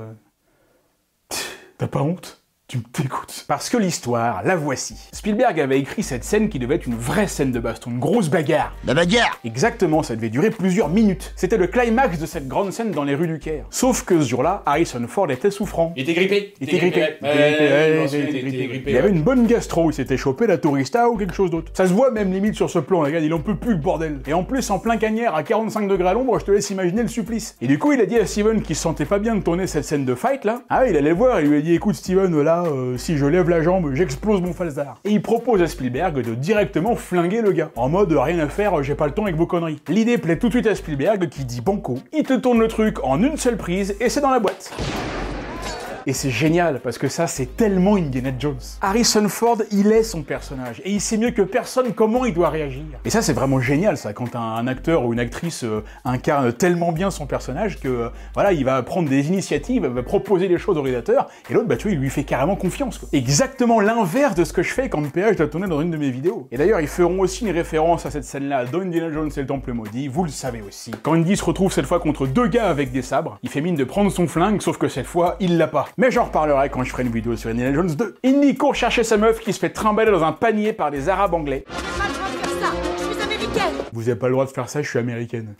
T'as pas honte? Tu me dégoûtes. Parce que l'histoire, la voici. Spielberg avait écrit cette scène qui devait être une vraie scène de baston, une grosse bagarre. La bagarre! Exactement, ça devait durer plusieurs minutes. C'était le climax de cette grande scène dans les rues du Caire. Sauf que ce jour-là, Harrison Ford était souffrant. Il était grippé. Il était grippé. Il avait une bonne gastro, il s'était chopé la tourista ou quelque chose d'autre. Ça se voit même limite sur ce plan, les gars, il en peut plus le bordel. Et en plus, en plein cagnard, à 45 degrés à l'ombre, je te laisse imaginer le supplice. Et du coup, il a dit à Steven qu'il se sentait pas bien de tourner cette scène de fight là. Ah il allait le voir, il lui a dit écoute Steven, là, si je lève la jambe, j'explose mon falzar. Et il propose à Spielberg de directement flinguer le gars. En mode rien à faire, j'ai pas le temps avec vos conneries. L'idée plaît tout de suite à Spielberg qui dit banco. Il te tourne le truc en une seule prise et c'est dans la boîte. Et c'est génial, parce que ça, c'est tellement Indiana Jones. Harrison Ford, il est son personnage, et il sait mieux que personne comment il doit réagir. Et ça, c'est vraiment génial, ça, quand un acteur ou une actrice incarne tellement bien son personnage que, voilà, il va prendre des initiatives, va proposer des choses au réalisateur, et l'autre, bah tu vois, il lui fait carrément confiance, quoi. Exactement l'inverse de ce que je fais quand PH doit tourner dans une de mes vidéos. Et d'ailleurs, ils feront aussi une référence à cette scène-là dans Indiana Jones et le Temple Maudit, vous le savez aussi. Quand Indy se retrouve cette fois contre deux gars avec des sabres, il fait mine de prendre son flingue, sauf que cette fois, il l'a pas. Mais j'en reparlerai quand je ferai une vidéo sur Indiana Jones 2. Indy court chercher sa meuf qui se fait trimballer dans un panier par des arabes anglais. Vous avez pas le droit de faire ça, je suis américaine.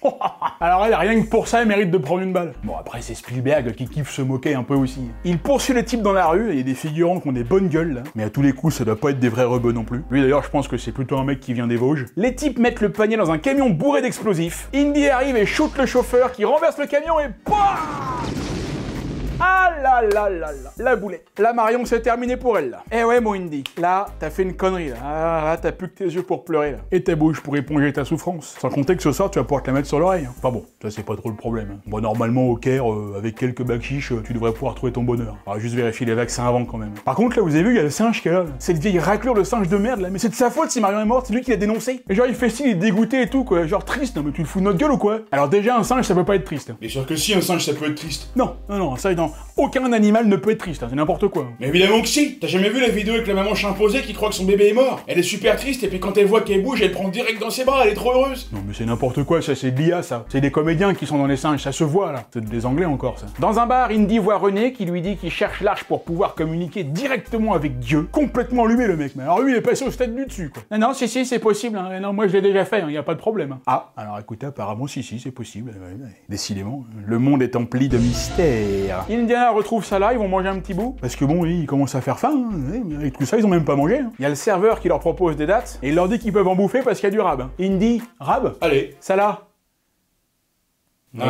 Alors elle, rien que pour ça, elle mérite de prendre une balle. Bon après c'est Spielberg qui kiffe se moquer un peu aussi. Il poursuit le type dans la rue, et il y a des figurants qui ont des bonnes gueules là. Mais à tous les coups, ça doit pas être des vrais rebeux non plus. Lui d'ailleurs, je pense que c'est plutôt un mec qui vient des Vosges. Les types mettent le panier dans un camion bourré d'explosifs. Indy arrive et shoot le chauffeur qui renverse le camion et POUM! Ah là là là là, la boulette. La Marion, c'est terminé pour elle, là. Eh ouais, mon Indy, là, t'as fait une connerie, là. Ah, là, t'as plus que tes yeux pour pleurer, là. Et ta bouche pour éponger ta souffrance. Sans compter que ce soir, tu vas pouvoir te la mettre sur l'oreille. Hein. Enfin bon, ça, c'est pas trop le problème. Hein. Bon, normalement, au Caire, avec quelques bacs chiches, tu devrais pouvoir trouver ton bonheur. Alors, juste vérifier les vaccins avant, quand même. Par contre, là, vous avez vu, il y a le singe qui est là. Cette vieille raclure de singe de merde, là. Mais c'est de sa faute si Marion est morte, c'est lui qui l'a dénoncé. Et genre, il fait style, il est dégoûté et tout, quoi. Genre triste, non, mais tu le fous de notre gueule ou quoi? Alors, déjà, un singe, ça peut pas être triste. Bien sûr que si, un singe, ça peut être triste. Non, ça, non. Aucun animal ne peut être triste, hein, c'est n'importe quoi. Mais évidemment que si. T'as jamais vu la vidéo avec la maman chimpanzé qui croit que son bébé est mort? Elle est super triste et puis quand elle voit qu'elle bouge, elle prend direct dans ses bras, elle est trop heureuse. Non mais c'est n'importe quoi, ça c'est de l'IA ça. C'est des comédiens qui sont dans les singes, ça se voit là. C'est des anglais encore ça. Dans un bar, Indy voit René qui lui dit qu'il cherche l'arche pour pouvoir communiquer directement avec Dieu. Complètement allumé le mec, mais alors lui il est passé au stade du dessus quoi. Non, si c'est possible, hein. Non moi je l'ai déjà fait, y a pas de problème. Hein. Ah, alors écoutez, apparemment si c'est possible. Décidément, le monde est empli de mystères. Indiana retrouve ça là, ils vont manger un petit bout. Parce que bon, ils commencent à faire faim, hein. Avec tout ça, ils ont même pas mangé. Hein. Il y a le serveur qui leur propose des dates, et il leur dit qu'ils peuvent en bouffer parce qu'il y a du rab. Hein. Indy, rab? Allez. Ça là? Non,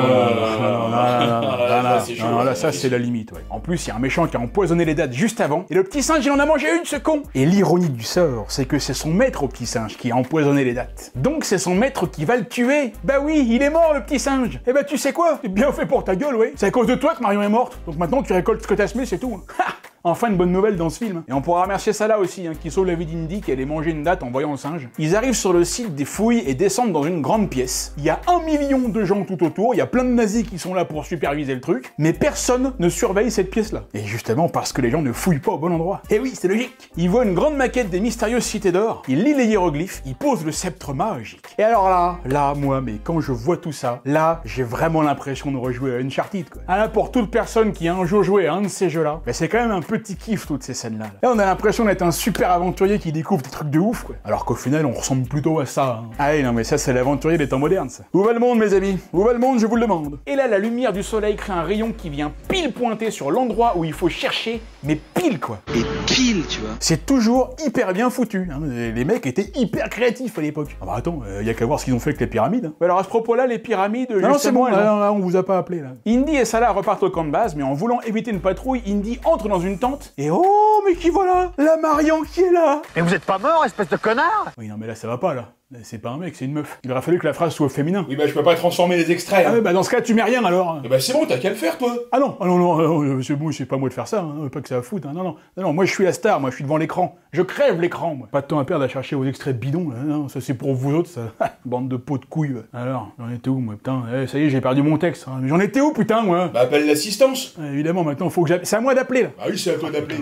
là, ça c'est la limite, ouais. En plus, il y a un méchant qui a empoisonné les dates juste avant, et le petit singe, il en a mangé une, ce con! Et l'ironie du sort, c'est que c'est son maître au petit singe qui a empoisonné les dates. Donc c'est son maître qui va le tuer! Bah oui, il est mort, le petit singe! Eh bah tu sais quoi? C'est bien fait pour ta gueule, ouais! C'est à cause de toi que Marion est morte, donc maintenant tu récoltes ce que t'as semé, c'est tout! Hein. Enfin une bonne nouvelle dans ce film. Et on pourra remercier Salah aussi, hein, qui sauve la vie d'Indy qui allait manger une date en voyant le singe. Ils arrivent sur le site des fouilles et descendent dans une grande pièce. Il y a 1 million de gens tout autour, il y a plein de nazis qui sont là pour superviser le truc, mais personne ne surveille cette pièce-là. Et justement parce que les gens ne fouillent pas au bon endroit. Et oui, c'est logique. Ils voient une grande maquette des mystérieuses cités d'or, ils lisent les hiéroglyphes, ils posent le sceptre magique. Et alors là, moi, mais quand je vois tout ça, là, j'ai vraiment l'impression de rejouer à Uncharted, quoi. Ah là, pour toute personne qui a un jour joué à un de ces jeux-là, bah, c'est quand même un petit kiff toutes ces scènes-là. Là, on a l'impression d'être un super aventurier qui découvre des trucs de ouf, quoi. Alors qu'au final, on ressemble plutôt à ça. Hein. Ah oui, non, mais ça, c'est l'aventurier des temps modernes, ça. Où va le monde, mes amis? Où va le monde, je vous le demande? Et là, la lumière du soleil crée un rayon qui vient pile pointer sur l'endroit où il faut chercher, mais pile, quoi. Et pile, tu vois. C'est toujours hyper bien foutu. Hein. Les mecs étaient hyper créatifs à l'époque. Ah bah attends, y a qu'à voir ce qu'ils ont fait avec les pyramides. Hein. Alors à ce propos-là, les pyramides... Non, c'est bon, là, on vous a pas appelé, là. Indy et Salah repartent au camp de base, mais en voulant éviter une patrouille, Indy entre dans une tente, et oh, mais qui voilà? La Marion qui est là! Mais vous êtes pas mort, espèce de connard? Oui, non, mais là, ça va pas, là. C'est pas un mec, c'est une meuf. Il aurait fallu que la phrase soit au féminin. Oui, bah je peux pas transformer les extraits. Ah ouais, bah dans ce cas, tu mets rien, alors. Et bah c'est bon, t'as qu'à le faire, toi. Ah non, c'est bon, c'est pas moi de faire ça, hein. Pas que ça va foutre, hein. Non, moi je suis la star, moi je suis devant l'écran. Je crève l'écran, moi. Pas de temps à perdre à chercher vos extraits bidons, là. Non, ça c'est pour vous autres, ça. Bande de pots de couilles. Alors, j'en étais où, moi, putain? Ça y est, j'ai perdu mon texte. Hein. J'en étais où, putain, moi? Bah appelle l'assistance. Évidemment, maintenant, faut que j'appelle. C'est à moi d'appeler, là. Ah oui, c'est à toi d'appeler.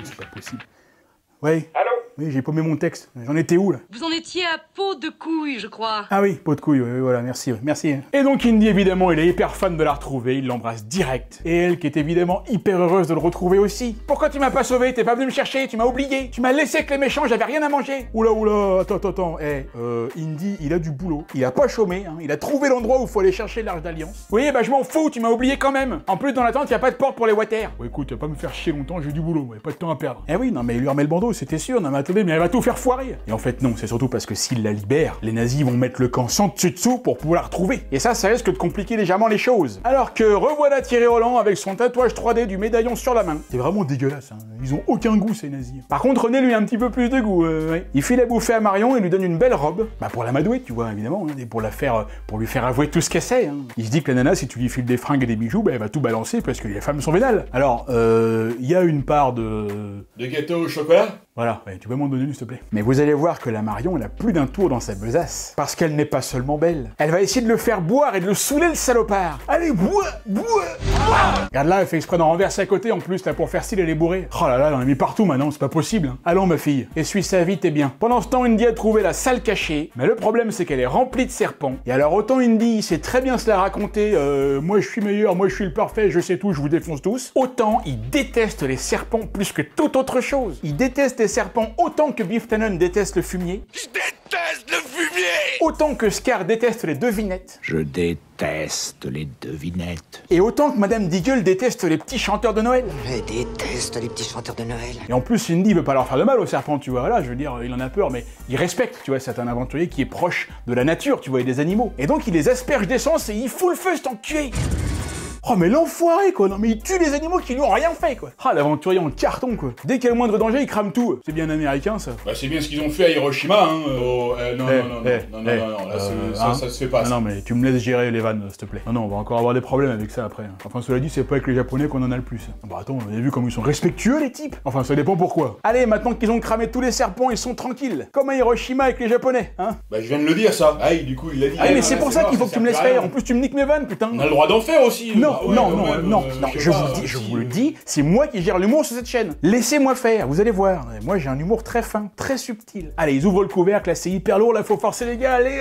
C'est pas possible. Ouais. Allô? Oui, j'ai paumé mon texte. J'en étais où, là? Vous en étiez à peau de couille, je crois. Ah oui, peau de couille, oui, voilà, merci. Et donc Indy, évidemment, il est hyper fan de la retrouver, il l'embrasse direct. Et elle, qui est évidemment hyper heureuse de le retrouver aussi. Pourquoi tu m'as pas sauvé? T'es pas venu me chercher, tu m'as oublié. Tu m'as laissé avec les méchants, j'avais rien à manger. Oula, attends. Indy, il a du boulot. Il a pas chômé, hein. Il a trouvé l'endroit où faut aller chercher l'Arche d'Alliance. Oui, bah je m'en fous, tu m'as oublié quand même. En plus, dans la tente, y a pas de porte pour les water. Bon, écoute, tu vas pas me faire chier longtemps, j'ai du boulot, ouais, pas de temps à perdre. Eh oui, non, mais il lui remet le bandeau, c'était sûr. Non, mais attendez, mais elle va tout faire foirer. Et en fait non, c'est surtout parce que s'il la libère, les nazis vont mettre le camp sans dessus pour pouvoir la retrouver. Et ça risque de compliquer légèrement les choses. Alors que revoilà Thierry Roland avec son tatouage 3D du médaillon sur la main. C'est vraiment dégueulasse, hein. Ils ont aucun goût ces nazis. Par contre René lui a un petit peu plus de goût, ouais. Il file à bouffer à Marion et lui donne une belle robe. Bah pour l'amadouer, tu vois, évidemment, hein, et pour lui faire avouer tout ce qu'elle sait. Hein. Il se dit que la nana, si tu lui files des fringues et des bijoux, bah elle va tout balancer parce que les femmes sont vénales. Alors, il y a une part de... De gâteau au chocolat? Voilà, ouais, tu peux m'en donner s'il te plaît. Mais vous allez voir que la Marion, elle a plus d'un tour dans sa besace. Parce qu'elle n'est pas seulement belle. Elle va essayer de le faire boire et de le saouler, le salopard. Allez, bois. Regarde là, elle fait exprès d'en renverser à côté en plus, là, pour faire style, elle est bourrée. Oh là là, on l'a mis partout maintenant, c'est pas possible. Hein. Allons ma fille, essuie ça vite et bien. Pendant ce temps, Indy a trouvé la salle cachée. Mais le problème, c'est qu'elle est remplie de serpents. Et alors, autant Indy, il sait très bien se la raconter, moi je suis meilleur, moi je suis le parfait, je sais tout, je vous défonce tous. Autant, il déteste les serpents plus que toute autre chose. Il déteste les serpents autant que Biff Tannen déteste le fumier. Je déteste le fumier! Autant que Scar déteste les devinettes. Je déteste les devinettes. Et autant que Madame Deagle déteste les petits chanteurs de Noël. Je déteste les petits chanteurs de Noël. Et en plus, Indy veut pas leur faire de mal aux serpents, tu vois. Là, je veux dire, il en a peur, mais il respecte, tu vois. C'est un aventurier qui est proche de la nature, tu vois, et des animaux. Et donc, il les asperge d'essence et il fout le feu, cet enculé. Oh mais l'enfoiré quoi, non mais il tue les animaux qui lui ont rien fait quoi. Ah l'aventurier en carton quoi. Dès qu'il y a le moindre danger, il crame tout. C'est bien américain ça. Bah c'est bien ce qu'ils ont fait à Hiroshima, hein. Non, là, ça se fait pas. Ah, non mais tu me laisses gérer les vannes, s'il te plaît. Non, on va encore avoir des problèmes avec ça après. Enfin cela dit, c'est pas avec les Japonais qu'on en a le plus. Bah attends, on a vu comme ils sont respectueux les types. Enfin ça dépend pourquoi. Allez, maintenant qu'ils ont cramé tous les serpents, ils sont tranquilles. Comme à Hiroshima avec les Japonais, hein. Bah je viens de le dire ça. Ah, du coup il l'a dit. Ah mais c'est pour ça qu'il faut que tu me laisses faire. En plus tu me niques mes vannes, putain. On a le droit d'en faire aussi. Non, je vous le dis, c'est moi qui gère l'humour sur cette chaîne. Laissez-moi faire, vous allez voir. Moi j'ai un humour très fin, très subtil. Allez, ils ouvrent le couvercle, là c'est hyper lourd, là faut forcer les gars, allez.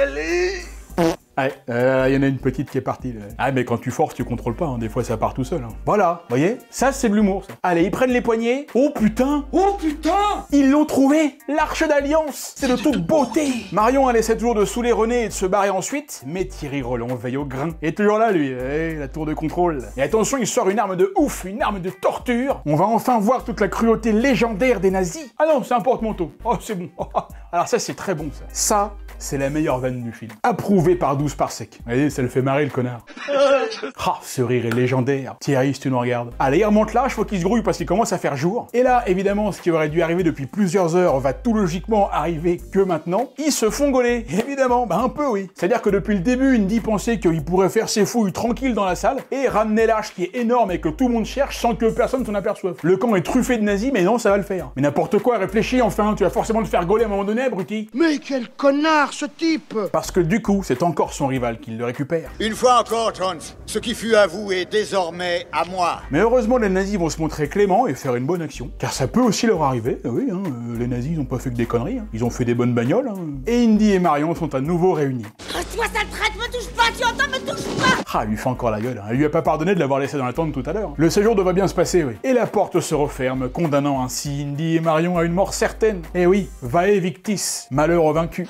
Ouais, il y en a une petite qui est partie. Là. Ah mais quand tu forces, tu contrôles pas, hein. Des fois ça part tout seul. Hein. Voilà, voyez, ça c'est de l'humour ça. Allez, ils prennent les poignets. Oh putain. Ils l'ont trouvé, l'Arche d'Alliance. C'est de toute beauté. Marion elle essaie toujours de saouler René et de se barrer ensuite, mais Thierry Roland veille au grain. Il est toujours là lui, la tour de contrôle. Et attention, il sort une arme de ouf, une arme de torture. On va enfin voir toute la cruauté légendaire des nazis. Ah non, c'est un porte-manteau. Oh c'est bon. Alors ça c'est très bon ça. Ça, c'est la meilleure vanne du film. Approuvé par 12 par sec. Vous voyez, ça le fait marrer le connard. Ah, ce rire est légendaire. Thierry, si tu nous regardes. Allez, il remonte l'âge, faut qu'il se grouille parce qu'il commence à faire jour. Et là, évidemment, ce qui aurait dû arriver depuis plusieurs heures va tout logiquement arriver que maintenant. Ils se font gauler. Évidemment, bah un peu oui. C'est-à-dire que depuis le début, Indy pensait qu'il pourrait faire ses fouilles tranquilles dans la salle et ramener l'arche qui est énorme et que tout le monde cherche sans que personne s'en aperçoive. Le camp est truffé de nazis, mais non, ça va le faire. Mais n'importe quoi, réfléchis enfin, tu vas forcément te faire gauler à un moment donné, abruti. Mais quel connard ce type! Parce que du coup, c'est encore son rival qui le récupère. Une fois encore, Jones, ce qui fut à vous est désormais à moi. Mais heureusement, les nazis vont se montrer cléments et faire une bonne action. Car ça peut aussi leur arriver. Oui, hein, les nazis, ils ont pas fait que des conneries. Hein. Ils ont fait des bonnes bagnoles. Hein. Et Indy et Marion sont à nouveau réunis. Reste-toi, sale traite, me touche pas, tu entends, me touche pas! Ah, il lui fait encore la gueule. Hein. Elle lui a pas pardonné de l'avoir laissé dans la tente tout à l'heure. Le séjour devrait bien se passer, oui. Et la porte se referme, condamnant ainsi Indy et Marion à une mort certaine. Et oui, vae victis, malheur au vaincu.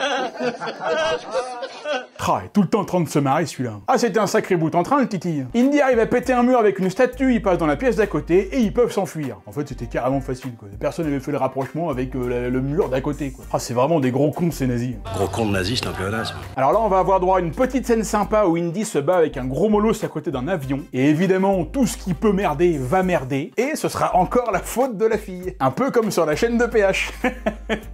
Ah, et tout le temps en train de se marrer celui-là. Ah, c'était un sacré bout en train le titi. Indy arrive à péter un mur avec une statue, il passe dans la pièce d'à côté et ils peuvent s'enfuir. En fait, c'était carrément facile quoi. Personne n'avait fait le rapprochement avec le mur d'à côté quoi. Ah, c'est vraiment des gros cons ces nazis. Gros con de nazi, c'est un pléonasme. Alors là, on va avoir droit à une petite scène sympa où Indy se bat avec un gros molosse à côté d'un avion. Et évidemment, tout ce qui peut merder va merder. Et ce sera encore la faute de la fille. Un peu comme sur la chaîne de PH.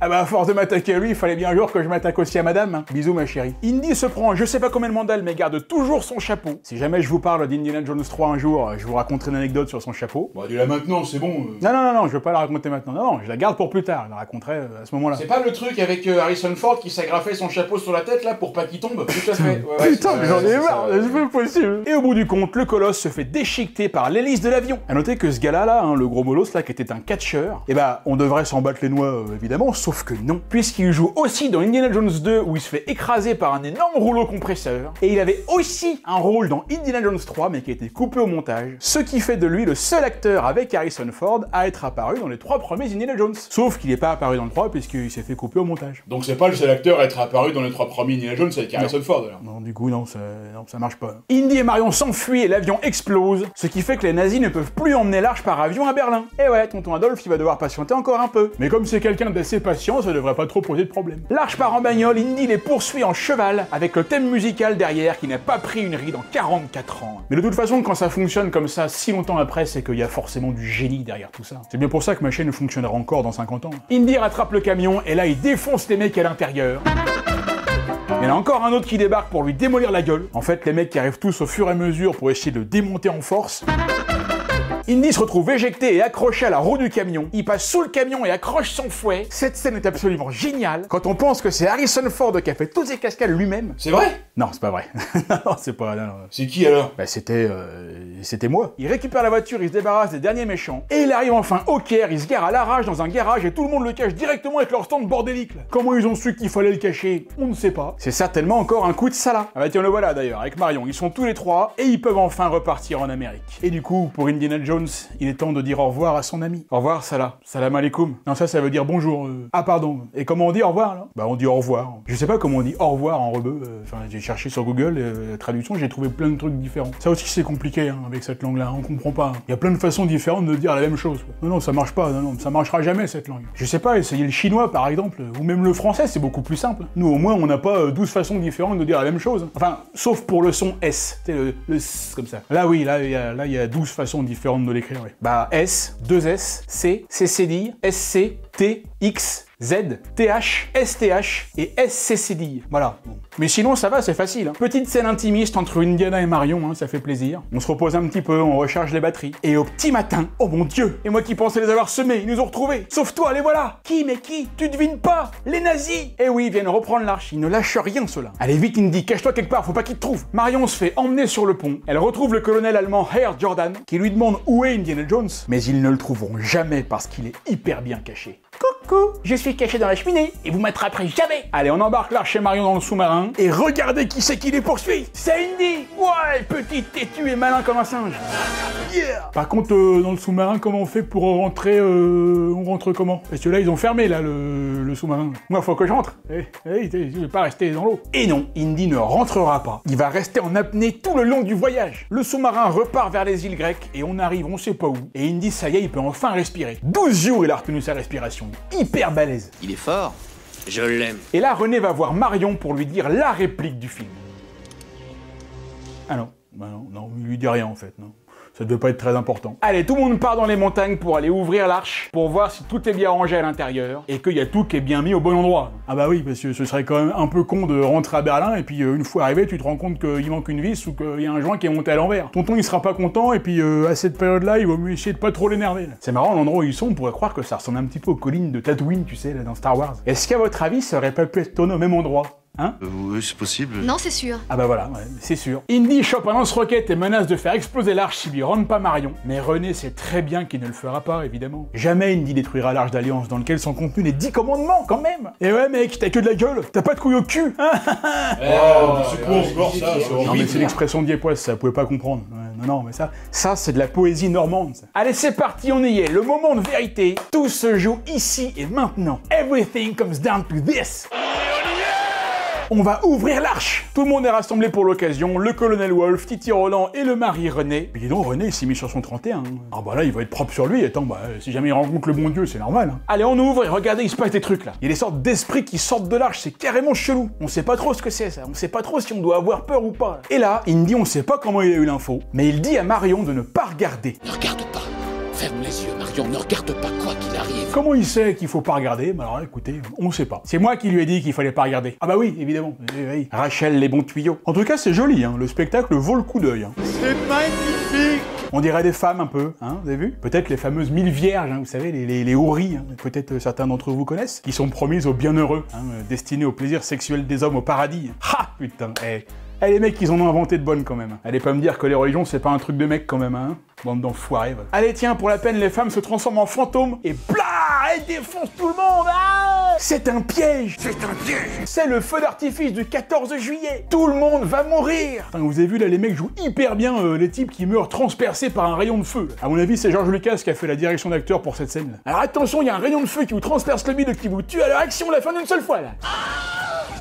Ah bah, à force de m'attaquer à lui, il fallait bien un jour que je m'attaque aussi à madame. Hein. Bisous ma chérie. Indy se prend je sais pas combien de mandales, mais garde toujours son chapeau. Si jamais je vous parle d'Indiana Jones 3 un jour, je vous raconterai une anecdote sur son chapeau. Bon, dis-la maintenant, c'est bon. Non, je veux pas la raconter maintenant. Non, je la garde pour plus tard. Je la raconterai à ce moment-là. C'est pas le truc avec Harrison Ford qui s'agrafait son chapeau sur la tête là pour pas qu'il tombe? Tout à fait. Ouais, putain, mais j'en ai marre, c'est pas possible. Et au bout du compte, le colosse se fait déchiqueter par l'hélice de l'avion. À noter que ce gars-là, hein, le gros molosse là, qui était un catcheur, et bah, on devrait s'en battre les noix évidemment, sauf que non, puisqu'il joue aussi dans Indiana Jones 2 où il se fait écraser par un énorme rouleau compresseur, et il avait aussi un rôle dans Indiana Jones 3 mais qui a été coupé au montage, ce qui fait de lui le seul acteur avec Harrison Ford à être apparu dans les 3 premiers Indiana Jones. Sauf qu'il n'est pas apparu dans le 3 puisqu'il s'est fait couper au montage. Donc c'est pas le seul acteur à être apparu dans les 3 premiers Indiana Jones avec Harrison Ford alors. Non, du coup non, ça marche pas. Indy et Marion s'enfuient et l'avion explose, ce qui fait que les nazis ne peuvent plus emmener l'arche par avion à Berlin. Et ouais, tonton Adolphe il va devoir patienter encore un peu. Mais comme c'est quelqu'un d'assez patient, ça devrait pas trop poser de problème. L'arche part en bagnole, Indy les poursuit en cheval avec le thème musical derrière qui n'a pas pris une ride en 44 ans. Mais de toute façon, quand ça fonctionne comme ça si longtemps après, c'est qu'il y a forcément du génie derrière tout ça. C'est bien pour ça que ma chaîne fonctionnera encore dans 50 ans. Indy rattrape le camion et là il défonce les mecs à l'intérieur. Il y en a encore un autre qui débarque pour lui démolir la gueule. En fait, les mecs qui arrivent tous au fur et à mesure pour essayer de le démonter en force. Indy se retrouve éjecté et accroché à la roue du camion. Il passe sous le camion et accroche son fouet. Cette scène est absolument géniale quand on pense que c'est Harrison Ford qui a fait toutes ces cascades lui-même. C'est vrai? Non, c'est pas vrai. Non, c'est pas... Non. C'est qui alors? Bah c'était moi. Il récupère la voiture, il se débarrasse des derniers méchants. Et il arrive enfin au Caire, il se gare à l'arrache dans un garage et tout le monde le cache directement avec leur stand bordélique là. Comment ils ont su qu'il fallait le cacher? On ne sait pas. C'est certainement encore un coup de Salah. Ah bah tiens, le voilà d'ailleurs, avec Marion. Ils sont tous les 3 et ils peuvent enfin repartir en Amérique. Et du coup, pour Indiana Jones, il est temps de dire au revoir à son ami. Au revoir Salah. Salam alaikum. Non, ça veut dire bonjour. Ah pardon. Et comment on dit au revoir là? Bah on dit au revoir. Je sais pas comment on dit au revoir en rebeu. Enfin, j'ai cherché sur Google, traduction, j'ai trouvé plein de trucs différents. Ça aussi c'est compliqué hein, avec cette langue-là, on comprend pas. Il y a plein de façons différentes de dire la même chose. Non, non, ça marche pas, non, ça marchera jamais cette langue. Je sais pas, essayez le chinois par exemple, ou même le français, c'est beaucoup plus simple. Nous au moins, on n'a pas 12 façons différentes de dire la même chose. Enfin, sauf pour le son S, tu sais, le S comme ça. Là oui, là il y a 12 façons différentes de l'écrire, oui. Bah S, 2S, C, CCD, SC, T, X, Z, TH, STH et SCCD. Voilà. Bon. Mais sinon, ça va, c'est facile. Hein. Petite scène intimiste entre Indiana et Marion, hein, ça fait plaisir. On se repose un petit peu, on recharge les batteries. Et au petit matin, oh mon Dieu! Et moi qui pensais les avoir semés, ils nous ont retrouvés. Sauf toi, les voilà! Qui, mais qui? Tu devines pas? Les nazis! Eh oui, ils viennent reprendre l'arche, ils ne lâchent rien, ceux-là. Allez vite, Indy, cache-toi quelque part, faut pas qu'ils te trouvent. Marion se fait emmener sur le pont. Elle retrouve le colonel allemand Herr Jordan, qui lui demande où est Indiana Jones. Mais ils ne le trouveront jamais parce qu'il est hyper bien caché. Coucou, je suis caché dans la cheminée et vous m'attraperez jamais. Allez, on embarque l'arche et Marion dans le sous-marin et regardez qui c'est qui les poursuit. C'est Indy. Ouais, petit têtu et malin comme un singe. Yeah. Par contre, dans le sous-marin, comment on fait pour rentrer on rentre comment? Parce que là, ils ont fermé là le sous-marin. Moi, faut que je rentre. Je vais pas rester dans l'eau. Et non, Indy ne rentrera pas. Il va rester en apnée tout le long du voyage. Le sous-marin repart vers les îles grecques et on arrive on sait pas où. Et Indy, ça y est, il peut enfin respirer. 12 jours, il a retenu sa respiration. Hyper balèze. Il est fort. Je l'aime. Et là, René va voir Marion pour lui dire la réplique du film. Ah non, bah non, il lui dit rien en fait, non. Ça devait pas être très important. Allez, tout le monde part dans les montagnes pour aller ouvrir l'arche, pour voir si tout est bien rangé à l'intérieur, et qu'il y a tout qui est bien mis au bon endroit. Ah bah oui, parce que ce serait quand même un peu con de rentrer à Berlin, et puis une fois arrivé, tu te rends compte qu'il manque une vis, ou qu'il y a un joint qui est monté à l'envers. Tonton, il sera pas content, et puis à cette période-là, il vaut mieux essayer de pas trop l'énerver. C'est marrant, l'endroit où ils sont, on pourrait croire que ça ressemble un petit peu aux collines de Tatooine, tu sais, là, dans Star Wars. Est-ce qu'à votre avis, ça aurait pas pu être tourné au même endroit? Hein? Oui, c'est possible. Non, c'est sûr. Ah bah voilà, ouais, c'est sûr. Indy chope un lance-roquette et menace de faire exploser l'arche s'il lui rentre pas Marion. Mais René sait très bien qu'il ne le fera pas, évidemment. Jamais Indy détruira l'arche d'Alliance dans lequel sont contenus les 10 commandements, quand même. Et ouais, mec, t'as que de la gueule, t'as pas de couilles au cul. C'est quoi encore ça? Non mais c'est l'expression diepoise, ça, vous pouvez pas comprendre. Ouais, non, mais ça c'est de la poésie normande, ça. Allez, c'est parti, on y est. Le moment de vérité. Tout se joue ici et maintenant. Everything comes down to this. On va ouvrir l'arche. Tout le monde est rassemblé pour l'occasion, le colonel Wolf, Titi Roland et le mari René. Mais dis donc, René, il s'est mis sur son 31. Ah bah là, il va être propre sur lui. Attends, bah si jamais il rencontre le bon Dieu, c'est normal. Hein. Allez, on ouvre et regardez, il se passe des trucs là. Il y a des sortes d'esprits qui sortent de l'arche, c'est carrément chelou. On sait pas trop ce que c'est ça, on sait pas trop si on doit avoir peur ou pas. Et là, il me dit, on sait pas comment il a eu l'info, mais il dit à Marion de ne pas regarder. Ne regarde pas. Ferme les yeux, Marion, ne regarde pas quoi qu'il arrive. Comment il sait qu'il faut pas regarder? Bah alors écoutez, on sait pas. C'est moi qui lui ai dit qu'il fallait pas regarder. Ah bah oui, évidemment. Oui. Rachel, les bons tuyaux. En tout cas, c'est joli, hein. Le spectacle vaut le coup d'œil. Hein. C'est magnifique. On dirait des femmes un peu, hein, vous avez vu? Peut-être les fameuses 1000 vierges, hein, vous savez, les houris, hein, peut-être certains d'entre vous connaissent, qui sont promises aux bienheureux, hein, destinés au plaisir sexuel des hommes au paradis. Ha! Putain, les mecs, ils en ont inventé de bonnes quand même. Allez pas me dire que les religions, c'est pas un truc de mec quand même, hein? Bande d'enfoirés. Voilà. Allez, tiens, pour la peine, les femmes se transforment en fantômes et blah! Elles défoncent tout le monde! Ah! C'est un piège! C'est un piège! C'est le feu d'artifice du 14 juillet! Tout le monde va mourir! Enfin, vous avez vu, là, les mecs jouent hyper bien les types qui meurent transpercés par un rayon de feu. À mon avis, c'est George Lucas qui a fait la direction d'acteur pour cette scène-là. Alors attention, il y a un rayon de feu qui vous transperce le bide, qui vous tue à leur action la fin d'une seule fois, là!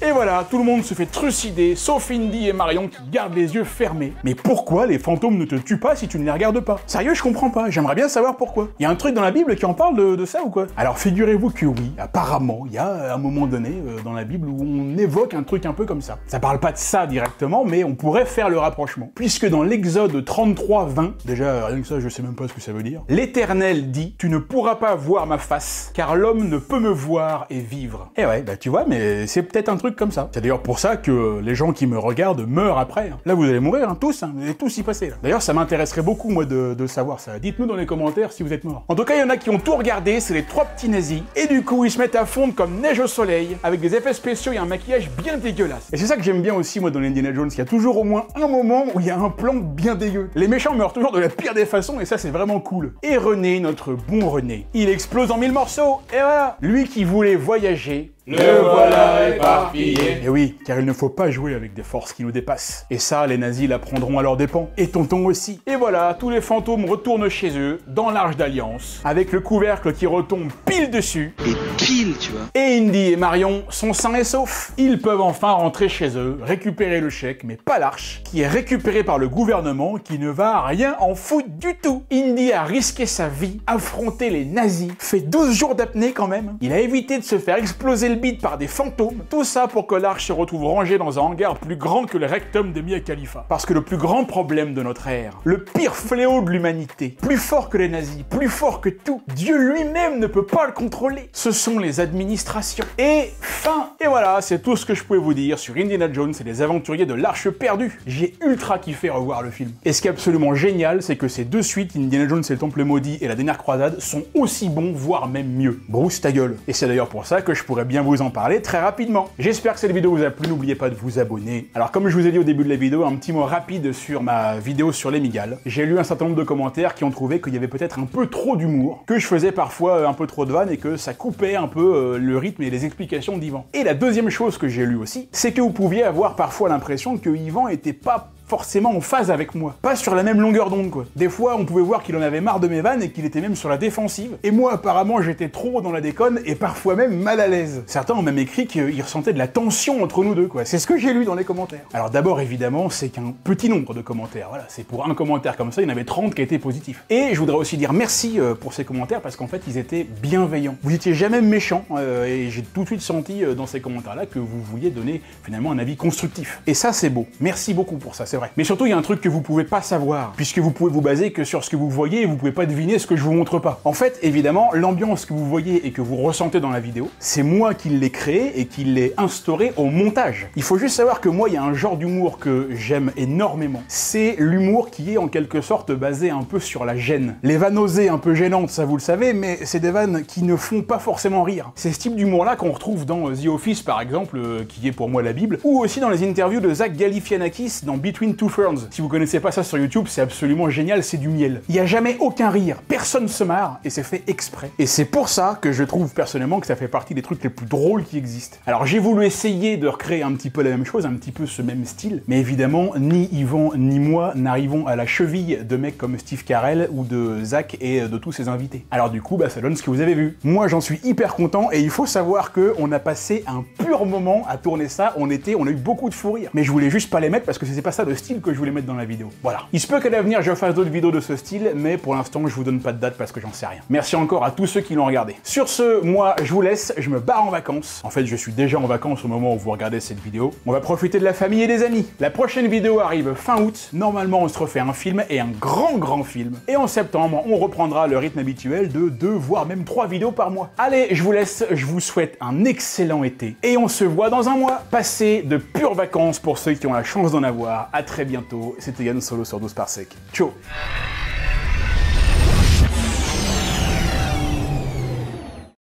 Et voilà, tout le monde se fait trucider, sauf Indy et Marion qui gardent les yeux fermés. Mais pourquoi les fantômes ne te tuent pas si tu ne les regardes pas? Sérieux, je comprends pas, j'aimerais bien savoir pourquoi. Il y a un truc dans la Bible qui en parle de ça ou quoi? Alors figurez-vous que oui, apparemment, il y a un moment donné dans la Bible où on évoque un truc un peu comme ça. Ça parle pas de ça directement, mais on pourrait faire le rapprochement. Puisque dans l'Exode 33:20, déjà rien que ça, je sais même pas ce que ça veut dire, l'Éternel dit « Tu ne pourras pas voir ma face, car l'homme ne peut me voir et vivre. » Et ouais, bah tu vois, mais c'est peut-être un truc comme ça. C'est d'ailleurs pour ça que les gens qui me regardent meurent après. Hein. Là, vous allez mourir, hein, tous, hein, vous allez tous y passer. Là. D'ailleurs, ça m'intéresserait beaucoup, moi, de savoir ça. Dites-nous dans les commentaires si vous êtes morts. En tout cas, il y en a qui ont tout regardé, c'est les 3 petits nazis, et du coup, ils se mettent à fondre comme neige au soleil, avec des effets spéciaux et un maquillage bien dégueulasse. Et c'est ça que j'aime bien aussi, moi, dans Indiana Jones, il y a toujours au moins un moment où il y a un plan bien dégueu. Les méchants meurent toujours de la pire des façons, et ça, c'est vraiment cool. Et René, notre bon René, il explose en 1000 morceaux, et voilà. Lui qui voulait voyager, Le voilà éparpillé. Et oui, car il ne faut pas jouer avec des forces qui nous dépassent. Et ça, les nazis l'apprendront à leurs dépens. Et Tonton aussi. Et voilà, tous les fantômes retournent chez eux, dans l'Arche d'Alliance, avec le couvercle qui retombe pile dessus. Et pile, tu vois. Et Indy et Marion sont sains et saufs. Ils peuvent enfin rentrer chez eux, récupérer le chèque, mais pas l'Arche, qui est récupérée par le gouvernement, qui ne va rien en foutre du tout. Indy a risqué sa vie, affronté les nazis, fait 12 jours d'apnée quand même. Il a évité de se faire exploser le bide par des fantômes, tout ça pour que l'Arche se retrouve rangée dans un hangar plus grand que le rectum de Mia Khalifa. Parce que le plus grand problème de notre ère, le pire fléau de l'humanité, plus fort que les nazis, plus fort que tout, Dieu lui-même ne peut pas le contrôler. Ce sont les administrations. Et fin. Et voilà, c'est tout ce que je pouvais vous dire sur Indiana Jones et les aventuriers de l'Arche perdue. J'ai ultra kiffé revoir le film. Et ce qui est absolument génial, c'est que ces deux suites, Indiana Jones et le Temple Maudit et la Dernière Croisade, sont aussi bons, voire même mieux. Bruce ta gueule. Et c'est d'ailleurs pour ça que je pourrais bien vous en parler très rapidement. J'espère que cette vidéo vous a plu, n'oubliez pas de vous abonner. Alors comme je vous ai dit au début de la vidéo, un petit mot rapide sur ma vidéo sur les Migals. J'ai lu un certain nombre de commentaires qui ont trouvé qu'il y avait peut-être un peu trop d'humour, que je faisais parfois un peu trop de vannes et que ça coupait un peu le rythme et les explications d'Yvan. Et la deuxième chose que j'ai lu aussi, c'est que vous pouviez avoir parfois l'impression que Yvan était pas forcément en phase avec moi. Pas sur la même longueur d'onde, quoi. Des fois, on pouvait voir qu'il en avait marre de mes vannes et qu'il était même sur la défensive. Et moi, apparemment, j'étais trop dans la déconne et parfois même mal à l'aise. Certains ont même écrit qu'ils ressentaient de la tension entre nous deux, quoi. C'est ce que j'ai lu dans les commentaires. Alors d'abord, évidemment, c'est qu'un petit nombre de commentaires. Voilà, c'est pour un commentaire comme ça, il y en avait 30 qui étaient positifs. Et je voudrais aussi dire merci pour ces commentaires parce qu'en fait, ils étaient bienveillants. Vous étiez jamais méchants et j'ai tout de suite senti dans ces commentaires-là que vous vouliez donner finalement un avis constructif. Et ça, c'est beau. Merci beaucoup pour ça, c'est vrai. Mais surtout, il y a un truc que vous pouvez pas savoir, puisque vous pouvez vous baser que sur ce que vous voyez et vous pouvez pas deviner ce que je vous montre pas. En fait, évidemment, l'ambiance que vous voyez et que vous ressentez dans la vidéo, c'est moi qui l'ai créé et qui l'ai instauré au montage. Il faut juste savoir que moi, il y a un genre d'humour que j'aime énormément. C'est l'humour qui est en quelque sorte basé un peu sur la gêne. Les vannes osées un peu gênantes, ça vous le savez, mais c'est des vannes qui ne font pas forcément rire. C'est ce type d'humour-là qu'on retrouve dans The Office, par exemple, qui est pour moi la Bible, ou aussi dans les interviews de Zach Galifianakis dans Between Two Ferns. Si vous connaissez pas ça sur YouTube, c'est absolument génial, c'est du miel. Il y a jamais aucun rire, personne se marre, et c'est fait exprès. Et c'est pour ça que je trouve personnellement que ça fait partie des trucs les plus drôles qui existent. Alors j'ai voulu essayer de recréer un petit peu la même chose, un petit peu ce même style, mais évidemment, ni Yvan ni moi n'arrivons à la cheville de mecs comme Steve Carell ou de Zach et de tous ses invités. Alors du coup, bah ça donne ce que vous avez vu. Moi j'en suis hyper content, et il faut savoir que on a passé un pur moment à tourner ça, on a eu beaucoup de fou rire. Mais je voulais juste pas les mettre parce que c'est pas ça le style que je voulais mettre dans la vidéo. Voilà. Il se peut qu'à l'avenir je fasse d'autres vidéos de ce style, mais pour l'instant je vous donne pas de date parce que j'en sais rien. Merci encore à tous ceux qui l'ont regardé. Sur ce, moi je vous laisse, je me barre en vacances. En fait, je suis déjà en vacances au moment où vous regardez cette vidéo. On va profiter de la famille et des amis. La prochaine vidéo arrive fin août. Normalement, on se refait un film et un grand film. Et en septembre, on reprendra le rythme habituel de 2 voire même 3 vidéos par mois. Allez, je vous laisse, je vous souhaite un excellent été et on se voit dans un mois. Passez de pures vacances pour ceux qui ont la chance d'en avoir. À très bientôt. C'était Yann Solo sur 12 par sec. Ciao.